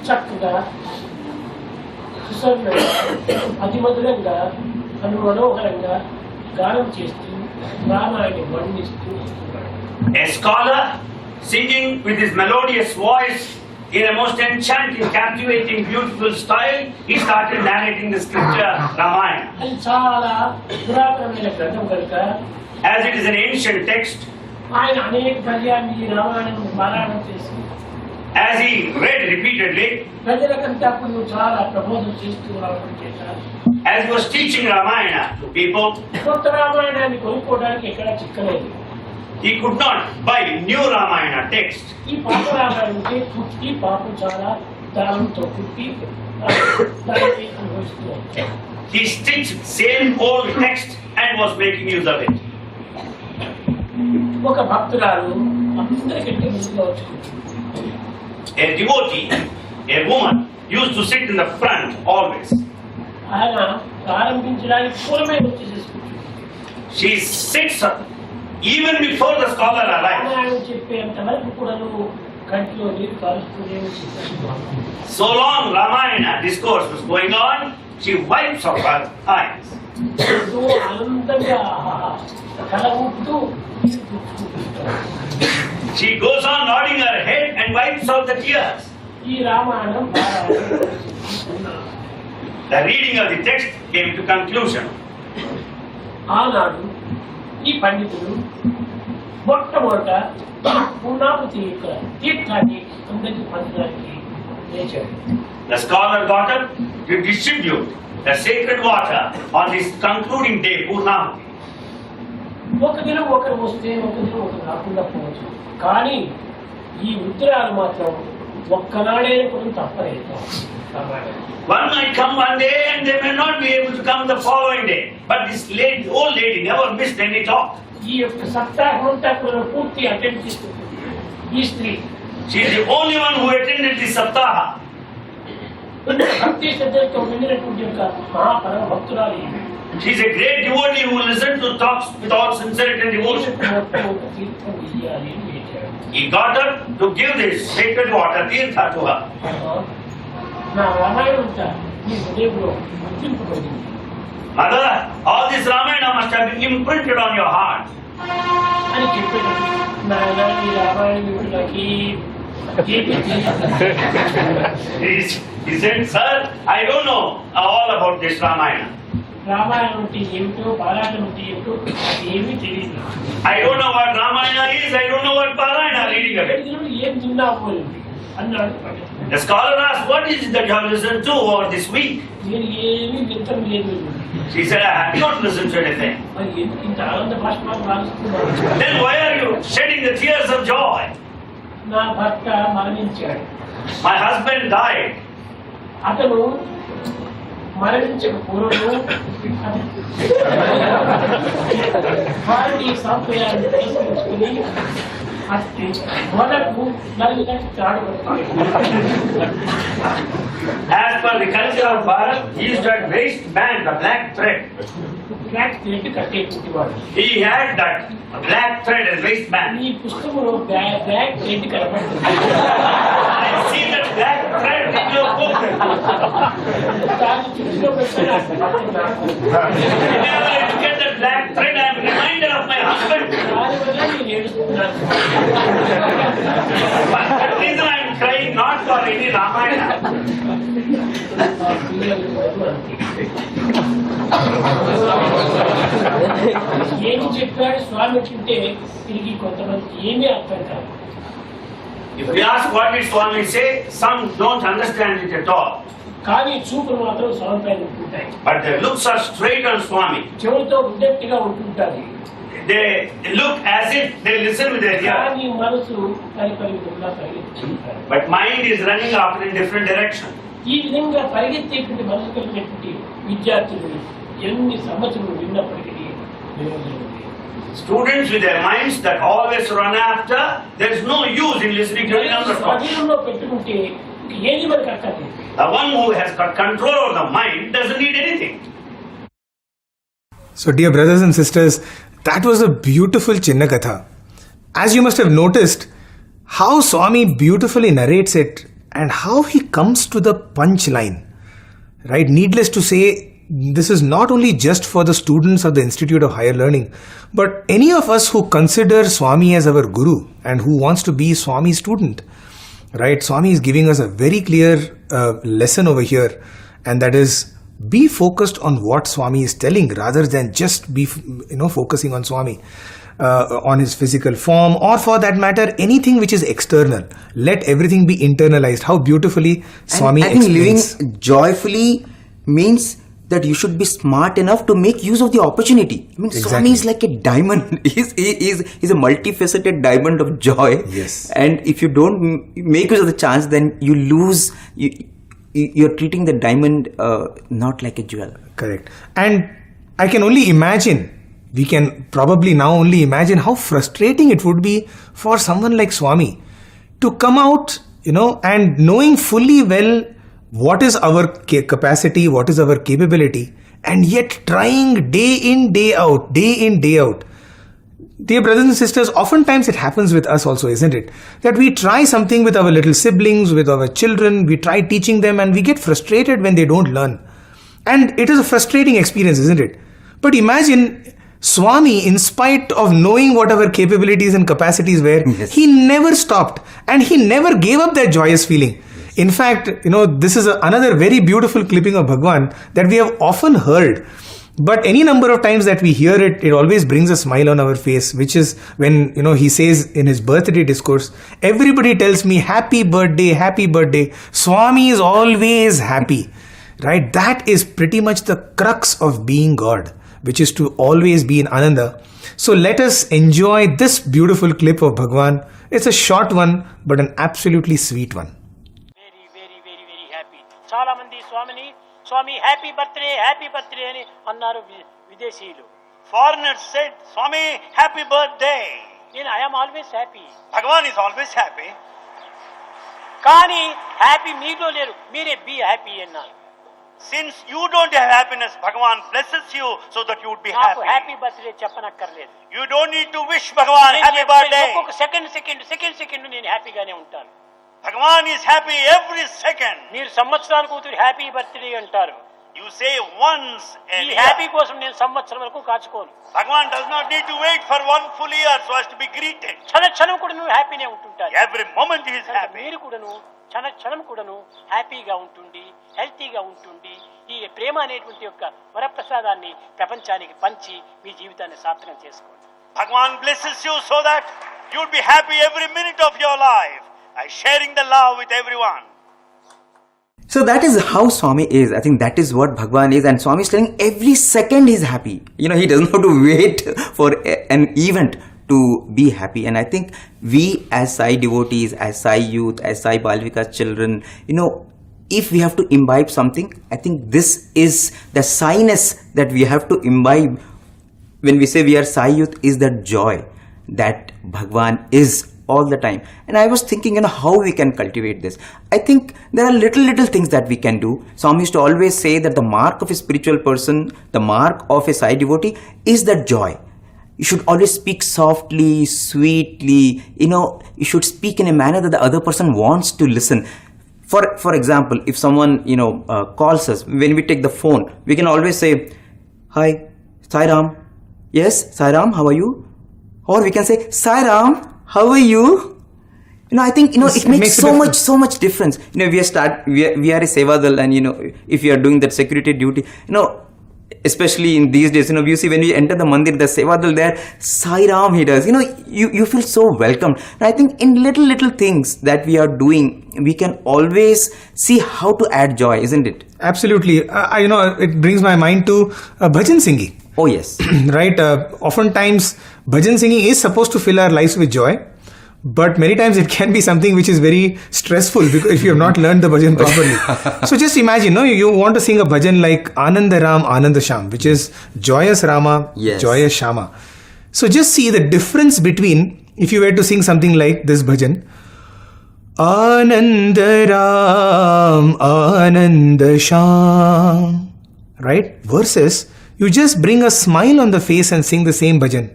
C: చక్కగా సుసంగా అతిమధురంగా మనోహరంగా గానం చేస్తూ రామాయణం వర్ణిస్తూ
F: A scholar singing with his melodious voice in a most enchanting, captivating, beautiful style, he started narrating the scripture Ramayana.
C: అది చాలా పురాతనమైన గ్రంథం కనుక
F: As it is an ancient text,
C: ఆయన అనేక పర్యాన్ని ఈ రామాయణం పారాయణం చేసి
F: as he read repeatedly,
C: ప్రజలకంతా అప్పుడు చాలా ప్రబోధం చేస్తూ రావడం చేశారు.
F: as he was teaching Ramayana to people,
C: కొత్త రామాయణాన్ని కొనుక్కోవడానికి ఎక్కడ చిక్కలేదు.
F: he could not buy new Ramayana text.
C: ఈ పాత రామాయణంకి పుట్టి పాపం చాలా దానంతో పుట్టి దాన్ని అనుభవిస్తూ వచ్చారు.
F: He stitched same old text and was making use of it.
C: ఒక భక్తురాలు అందరికంటే ముందుగా వచ్చుకుంటుంది.
F: A devotee, a woman, used to sit in the front always.
C: ఆయన ప్రారంభించడానికి పూర్వమే వచ్చేసేసుకుంటుంది.
F: She sits even before the scholar arrives.
C: Ramayanam చెప్పేంత వరకు కూడా కంటిలో నీరు కారుస్తూనే ఉంటుంది.
F: So long Ramayana discourse was going on, she wipes off her eyes.
C: ఎంతో ఆనందంగా తల ఊపుతూ
F: She goes on nodding her head and wipes out the tears.
C: ఈ Ramayanam
F: The reading of the text came to conclusion.
C: ఆనాడు ఈ పండితుడు మొట్టమొదట పూర్ణాపతి యొక్క తీర్థాన్ని అందరికీ పంచడానికి లేచాడు.
F: The scholar got up to distribute the sacred water on this concluding day, Purnamati.
C: ఒక దినం ఒకరు వస్తే ఒక దినం ఒకరు రాకుండా పోవచ్చు, కానీ ఈ ఉత్తరాలు మాత్రం ఒక్కనాడే కూడా తప్పలేదు.
F: One might come one day and they may not be able to come the following day. But this old lady never missed any talk.
C: ఈ యొక్క సప్తాహం అంతా కూడా పూర్తి అటెండ్ చేస్తుంది ఈ స్త్రీ.
F: She is the only one who attended this saptaha.
C: భక్తి శ్రద్ధలతో వినినటువంటి యొక్క మహాపరమ భక్తురాలు.
F: She is a great devotee who listened to talks with all sincerity and devotion.
C: తీర్థం ఇయ్యాలి అని లేచాడు.
F: He got her to give this sacred water, tirtha, to her.
C: నా రామాయణం అంతా మీ హృదయంలో గుర్తింపబడింది.
F: Mother, all this Ramayana must have been imprinted on your heart.
C: అని చెప్పాడు. నాయన ఈ రామాయణం నాకు
F: He said, sir, I don't know all about this Ramayana.
C: Ramayanam అంటే ఏమిటో పారాయణం అంటే ఏమిటో ఏమీ తెలియదు.
F: I don't know what Ramayana is, I don't know what Parayana reading of it.
C: ఏం తిన్నావు అన్నాడు.
F: The scholar asked, what is it that you have listened to over this week?
C: నేను ఏమీ వింతం లేదు.
F: She said, I have not listened to anything.
C: మరి ఎందుకు ఇంత ఆనంద భాషమాలు రాస్తున్నావు?
F: Then why are you shedding the tears of joy?
C: నా భర్త మరణించాడు.
F: My husband died.
C: అతను మరణించక పూర్వము వారిని సంప్రదాయాన్ని తీసుకొచ్చుకుని అట్టి మొదలకు నలుగురు త్రాడుకుంటాడు.
F: As per the culture of Bharat, he used that waistband, the black thread.
C: Black thread కట్టేవాడు.
F: He had that black thread as waistband.
C: ఈ పుస్తకంలో బ్లాక్ థ్రెడ్ కనబడుతుంది.
F: I see that black thread in your book.
C: దాన్ని దృష్టిలో పెట్టుకుని
F: Whenever I look at that black thread, I am reminded of my husband.
C: దానివల్ల నేను ఏడుస్తున్నాను.
F: For that reason I am crying, not for any Ramayana.
C: ఏమి చెప్పాడు స్వామి అంటే తిరిగి కొంతమంది ఏమీ అర్థం కాదు.
F: If we ask what did Swami say, some don't understand it at all.
C: కానీ చూపులు మాత్రం స్వామి పైన ఉంటుంటాయి.
F: But their looks are straight on Swami.
C: చెవులతో ఉన్నట్టుగా ఉంటుంటారు.
F: They look as if they listen with their ear.
C: కానీ మనసు పరిపరిమితంగా పరిగెత్తుతుంటారు.
F: But mind is running after in different direction.
C: ఈ విధంగా పరిగెత్తేటువంటి మనసు కలిగినటువంటి విద్యార్థులు ఎన్ని సంవత్సరాలు విన్నప్పటికీ ప్రయోజనం లేదు.
F: Students with their minds that always run after, there is no use in listening to any number of talks.
C: స్వాధీనంలో పెట్టుకుంటే ఏది మనకు అక్కర్లేదు.
F: The one who has got control over the mind doesn't need anything.
B: So, dear brothers and sisters, that was a beautiful Chinna Katha. As you must have noticed, how Swami beautifully narrates it and how he comes to the punchline. Right? Needless to say, this is not only just for the students of the Institute of Higher Learning, but any of us who consider Swami as our Guru and who wants to be Swami's student. Right? Swami is giving us a very clear lesson over here, and that is, be focused on what Swami is telling rather than just be focusing on Swami, on his physical form, or for that matter anything which is external. Let everything be internalized. How beautifully Swami
A: I think
B: explains.
A: living joyfully means that you should be smart enough to make use of the opportunity. I mean,
B: Exactly.
A: Swami is like a diamond. He's a multifaceted diamond of joy.
B: Yes.
A: And if you don't make use of the chance, then you lose. You're treating the diamond not like a jewel.
B: Correct. And I can only imagine, we can probably now only imagine how frustrating it would be for someone like Swami to come out, and knowing fully well what is our capacity, what is our capability, and yet trying day in, day out. Dear brothers and sisters, oftentimes it happens with us also, isn't it? That we try something with our little siblings, with our children, we try teaching them and we get frustrated when they don't learn. And it is a frustrating experience, isn't it? But imagine Swami, in spite of knowing what our capabilities and capacities were,
A: Yes.
B: he never stopped and he never gave up that joyous feeling. In fact, this is another very beautiful clipping of Bhagawan that we have often heard. But any number of times that we hear it, it always brings a smile on our face, which is when, he says in his birthday discourse, everybody tells me, happy birthday, Swami is always happy. Right? That is pretty much the crux of being God, which is to always be in Ananda. So let us enjoy this beautiful clip of Bhagawan. It's a short one, but an absolutely sweet one.
C: Very very very very happy. చాలా మంది స్వామి happy birthday అని అన్నారు విదేశీయులు.
G: Foreigners said, Swami, happy birthday.
C: నేను I'm always happy.
G: Bhagavan is always happy.
C: కానీ happy మీలో లేరు, మీరే బీ హ్యాపీ అన్నారు.
G: Since you don't have happiness, Bhagavan blesses you so that you would be
C: నాకు
G: happy.
C: హ్యాపీ బర్త్డే చెప్పనక్కర్లేదు.
G: You don't need to wish Bhagavan happy birthday.
C: ఒక్కొక్క second నేను హ్యాపీగానే ఉంటాను.
G: Bhagavan is happy every second.
C: మీరు సంవత్సరానికి ఒకటి హ్యాపీ బర్త్డే అంటారు.
G: You say once a
C: ఈ
G: year.
C: హ్యాపీ కోసం నేను సంవత్సరం వరకు కాచుకోను.
G: Bhagavan does not need to wait for one full year so as to be greeted.
C: క్షణం కూడా నువ్వు హ్యాపీనే ఉంటుంటారు.
G: Every moment he is happy.
C: మీరు కూడాను క్షణం కూడాను హ్యాపీగా ఉంటుండి, హెల్తీగా ఉంటుండి, ఈ ప్రేమ అనేటువంటి యొక్క వరప్రసాదాన్ని ప్రపంచానికి పంచి మీ జీవితాన్ని సార్థకం చేసుకోండి.
G: Bhagavan blesses you so that you will be happy every minute of your life by sharing the love with everyone.
A: So that is how Swami is. I think that is what Bhagavan is, and Swami is telling every second he's happy. He doesn't have to wait for an event to be happy. And I think we as Sai devotees, as Sai youth, as Sai Balvika children, if we have to imbibe something, I think this is the Sai-ness that we have to imbibe when we say we are Sai youth, is that joy that Bhagavan is all the time. And I was thinking, how we can cultivate this. I think there are little things that we can do. Swami used to always say that the mark of a spiritual person, the mark of a Sai devotee is that joy. You should always speak softly, sweetly, you should speak in a manner that the other person wants to listen. For example, if someone, calls us, when we take the phone, we can always say, "Hi, Sai Ram." "Yes, Sai Ram, how are you?" Or we can say, "Sai Ram, how are you?" I think, it makes so much difference. We are a Sevadal, and, if you are doing that security duty, especially in these days, you see when we enter the mandir, the Sevadal there, Sai Ram he does, you feel so welcomed. And I think in little things that we are doing, we can always see how to add joy, isn't it?
B: Absolutely. It brings my mind to bhajan singing.
A: Oh yes.
B: Right. Oftentimes, bhajan singing is supposed to fill our lives with joy, but many times it can be something which is very stressful because if you have not learned the bhajan properly. So just imagine, you want to sing a bhajan like Ananda Ram, Ananda Sham, which is joyous Rama,
A: yes,
B: joyous Shama. So just see the difference between, if you were to sing something like this bhajan, Ananda Ram, Ananda Sham, right? Versus, you just bring a smile on the face and sing the same bhajan.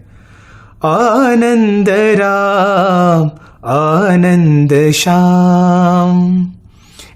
B: Ananda Ram, Ananda Sham.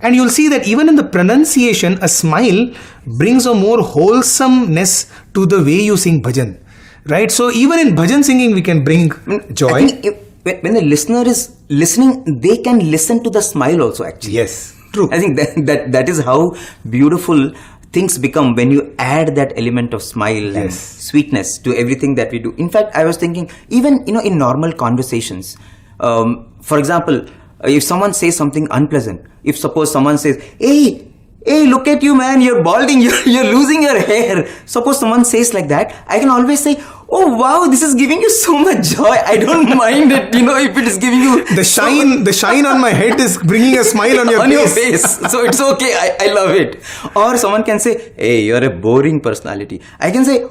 B: And you'll see that even in the pronunciation, a smile brings a more wholesomeness to the way you sing bhajan. Right? So even in bhajan singing, we can bring joy.
A: I think when the listener is listening, they can listen to the smile also, actually.
B: Yes, true.
A: I think that is how beautiful things become when you add that element of smile and sweetness to everything that we do. In fact, I was thinking, even in normal conversations, for example, if someone says something unpleasant, if suppose someone says, hey, look at you, man, you're balding, you're losing your hair. Suppose someone says like that, I can always say, oh wow, this is giving you so much joy. I don't mind it, if it is giving you
B: the shine on my head is bringing a smile on your face.
A: So it's okay. I love it. Or someone can say, hey, you're a boring personality. I can say,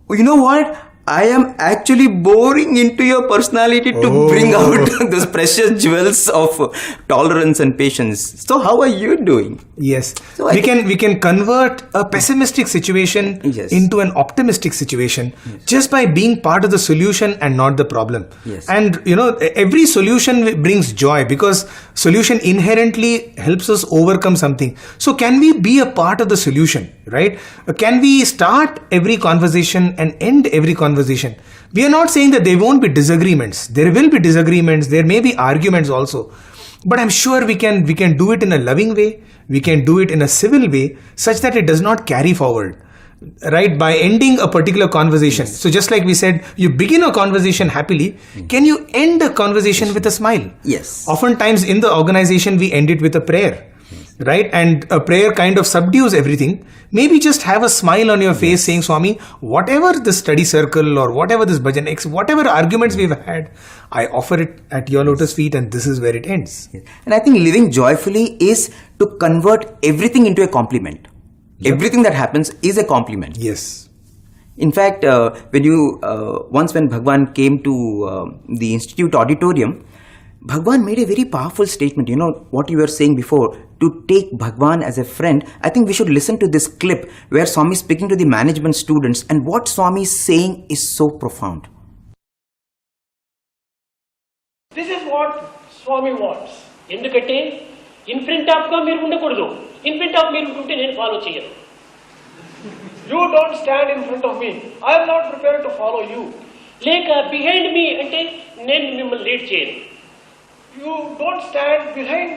A: you know what? I am actually boring into your personality to bring out those precious jewels of tolerance and patience. So how are you doing?
B: Yes.
A: So
B: we can convert a pessimistic situation into an optimistic situation just by being part of the solution and not the problem.
A: Yes.
B: And every solution brings joy because solution inherently helps us overcome something. So can we be a part of the solution, right? Can we start every conversation and end every conversation? We are not saying that there won't be disagreements. There will be disagreements. There may be arguments also. But I'm sure we can do it in a loving way. We can do it in a civil way such that it does not carry forward. Right? By ending a particular conversation. So just like we said, you begin a conversation happily. Can you end a conversation with a smile?
A: Yes.
B: Oftentimes in the organization, we end it with a prayer. Right? And a prayer kind of subdues everything. Maybe just have a smile on your face saying, Swami, whatever the study circle or whatever this bhajan, whatever arguments we've had, I offer it at your lotus feet and this is where it ends.
A: And I think living joyfully is to convert everything into a compliment. Everything that happens is a compliment.
B: Yes.
A: In fact, when Bhagawan came to the Institute auditorium, Bhagawan made a very powerful statement. What you were saying before, to take Bhagawan as a friend. I think we should listen to this clip where Swami is speaking to the management students, and what Swami is saying is so profound.
C: This is what Swami wants. ఎందుకంటే in front of గా మీరు ఉండకూడదు. In front of మీరు ఉంటే నేను follow చేయను. You don't stand in front of me. I am not prepared to follow you. లేక behind me అంటే నేను మిమ్మల్ని లీడ్ చేయను. You don't stand behind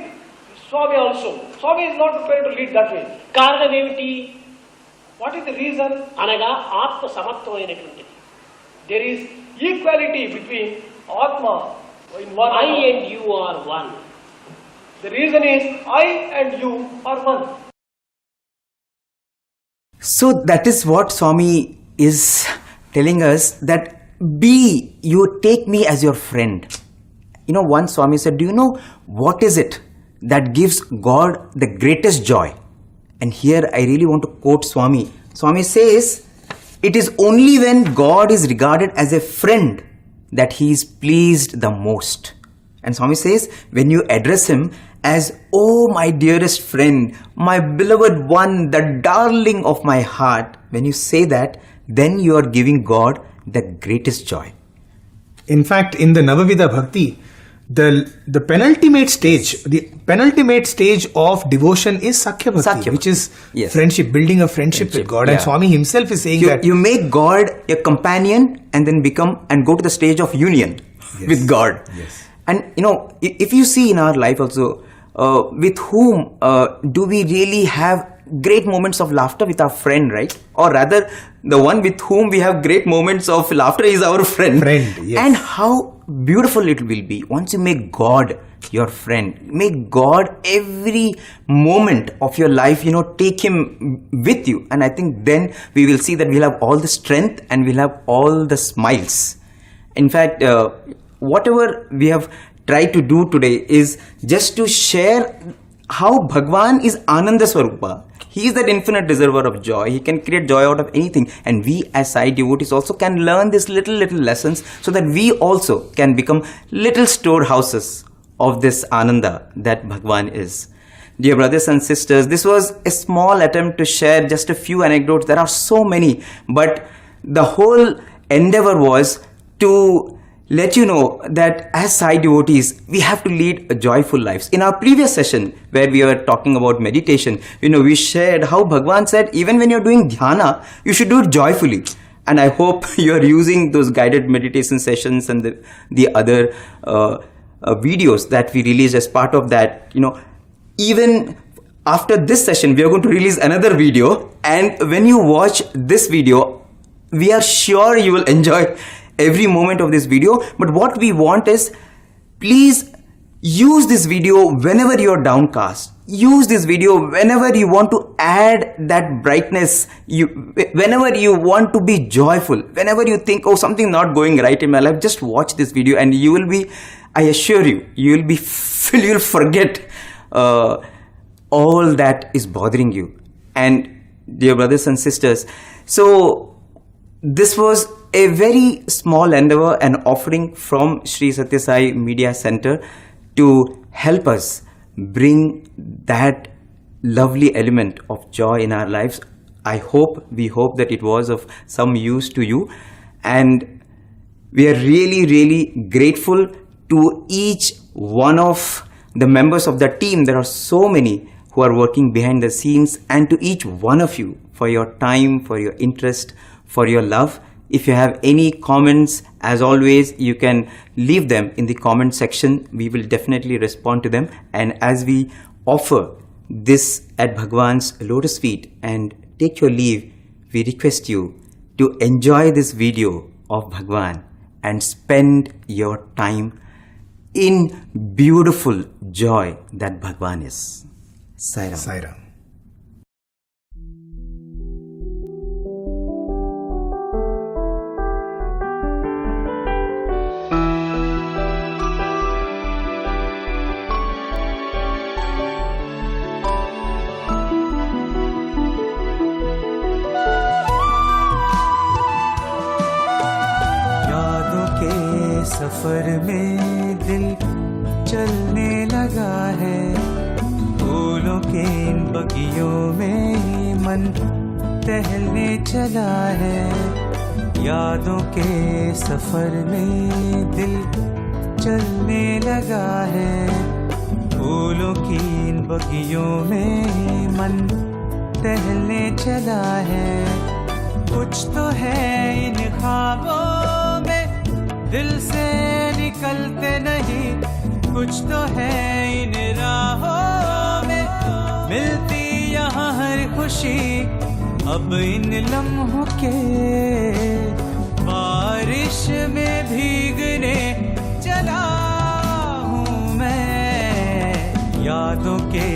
C: Swami also. Swami is not prepared to lead that way. కారణం ఏమిటి? What is the reason? అనగా ఆత్మ సమత్వమైనటువంటిది. There is equality between Atma in one. I and you are one. The reason is I and you are one.
A: So that is what Swami is telling us, that you take me as your friend. Once Swami said, do you know what is it that gives God the greatest joy? And here I really want to quote Swami. Swami says, it is only when God is regarded as a friend that he is pleased the most. And Swami says, when you address him as, oh my dearest friend, my beloved one, the darling of my heart, when you say that, then you are giving God the greatest joy.
B: In fact, in the Navavida Bhakti, the penultimate stage of devotion is Sakhya Bhakti, which is friendship, building a friendship with God. And Swami himself is saying that
A: you make God a companion and then go to the stage of union with God.
B: Yes.
A: And if you see in our life also, with whom do we really have great moments of laughter? With our friend, right? Or rather, the one with whom we have great moments of laughter is our friend.
B: Yes.
A: And how beautiful it will be once you make God your friend. Make God every moment of your life, take him with you. And I think then we will see that we'll have all the strength and we'll have all the smiles. In fact, whatever we have tried to do today is just to share how Bhagawan is Ananda Swarupa. He is that infinite reservoir of joy. He can create joy out of anything. And we as SAI devotees also can learn these little lessons so that we also can become little storehouses of this Ananda that Bhagawan is. Dear brothers and sisters, this was a small attempt to share just a few anecdotes. There are so many, but the whole endeavor was to let you know that as SAI devotees, we have to lead joyful lives. In our previous session, where we were talking about meditation, we shared how Bhagavan said, even when you're doing dhyana, you should do it joyfully. And I hope you're using those guided meditation sessions and the other videos that we released as part of that. Even after this session, we are going to release another video. And when you watch this video, we are sure you will enjoy every moment of this video. But what we want is, please use this video whenever you are downcast. Use this video whenever you want to add that brightness. Whenever you want to be joyful. Whenever you think, oh, something not going right in my life, just watch this video and you will be, I assure you, you'll forget all that is bothering you. And dear brothers and sisters, so this was a very small endeavor, an offering from Sri Sathya Sai Media Center to help us bring that lovely element of joy in our lives. We hope that it was of some use to you. And we are really, really grateful to each one of the members of the team. There are so many who are working behind the scenes, and to each one of you for your time, for your interest, for your love. If you have any comments, as always, you can leave them in the comment section. We will definitely respond to them. And as we offer this at Bhagavan's lotus feet and take your leave, we request you to enjoy this video of Bhagavan and spend your time in beautiful joy that Bhagavan is. Sai Ram.
B: Sai Ram.
A: सफर में दिल चलने लगा है, फूलों के इन बगियों में ही मन टहलने चला है। यादों के सफर में दिल चलने लगा है, फूलों की इन बगियों में ही मन टहलने चला है। कुछ तो है इन ख्वाबों में दिल से निकलते नहीं, कुछ तो है इन राहों में मिलती यहाँ हर खुशी। अब इन लम्हों के बारिश में भीगने चला हूँ मैं। यादों के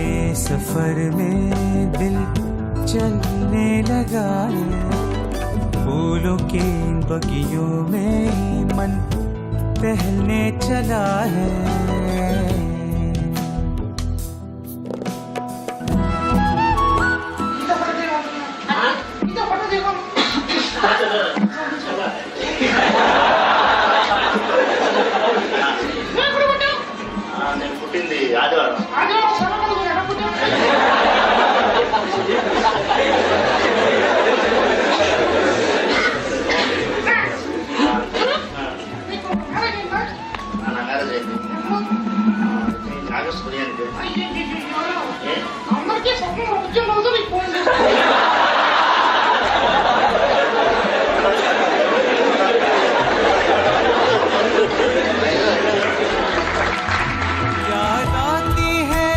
A: सफर में दिल चलने लगा है। फूलों के बगियों में मन टहलने चला है।
G: నేను పుట్టింది ఆదివారం. నా మ్యారేజ్ అయింది ఆగస్ట్ 15.
A: याद आती है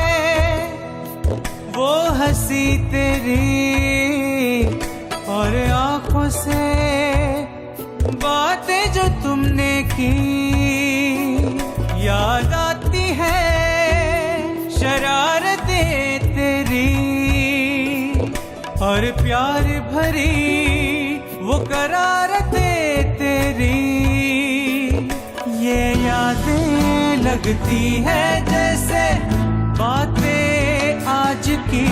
A: वो हंसी तेरी और आंखों से बातें जो तुमने की। याद आती है शरारतें तेरी और प्यार भरी वो करारतें तेरी। ये यादें लगती है जैसे बातें आज की,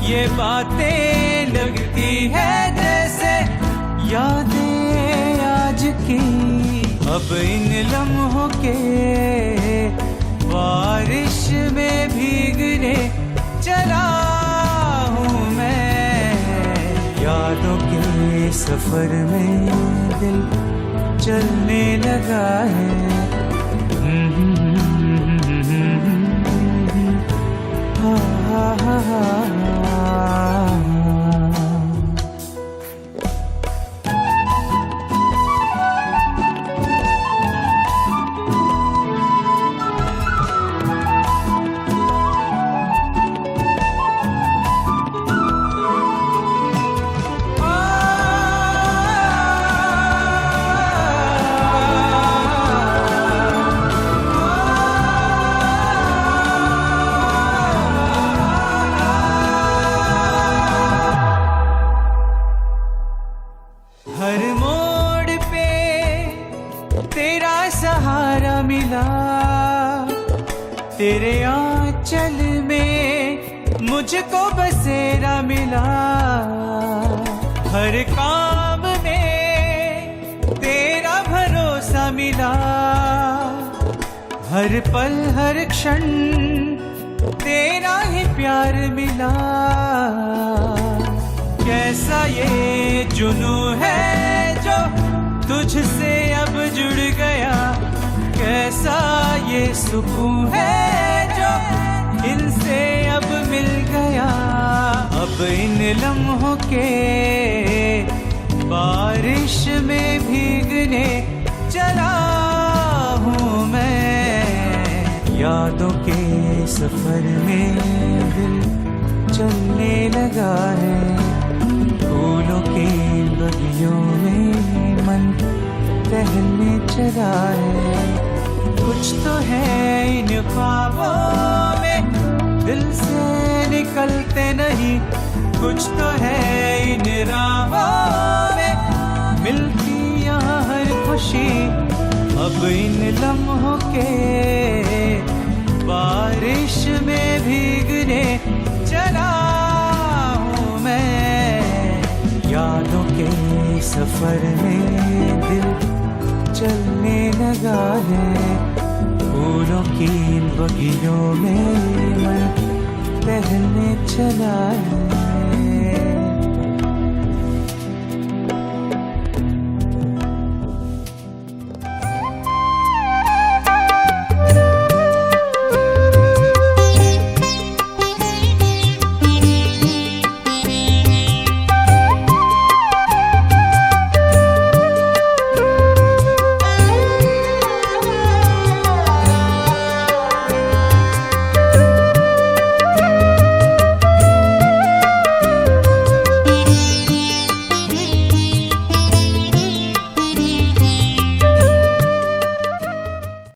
A: ये बातें लगती है जैसे यादें आज की। अब इन लम्हों के बारिश में भीगने चला हूँ मैं। यादों के सफर में दिल चलने लगा है। हा हा हा तेरे आंचल में मुझको बसेरा मिला। हर काम में तेरा भरोसा मिला। हर पल हर क्षण तेरा ही प्यार मिला। कैसा ये जुनू है जो तुझसे अब जुड़ गया। कैसा ये सुकून है जो इनसे अब मिल गया। अब इन लम्हों के बारिश में भीगने चला हूँ मैं। यादों के सफर में दिल चलने लगा है। फूलों के बगियों में मन टहलने चला है। कुछ तो है इन ख्वाबों में दिल से निकलते नहीं। कुछ तो है इन राहों में मिलती यहाँ हर खुशी। अब इन लम्हों के बारिश में भीगने चला हूँ मैं। यादों के सफर में दिल चलने लगा है। फूलों की बगियों में मन टहलने चला है।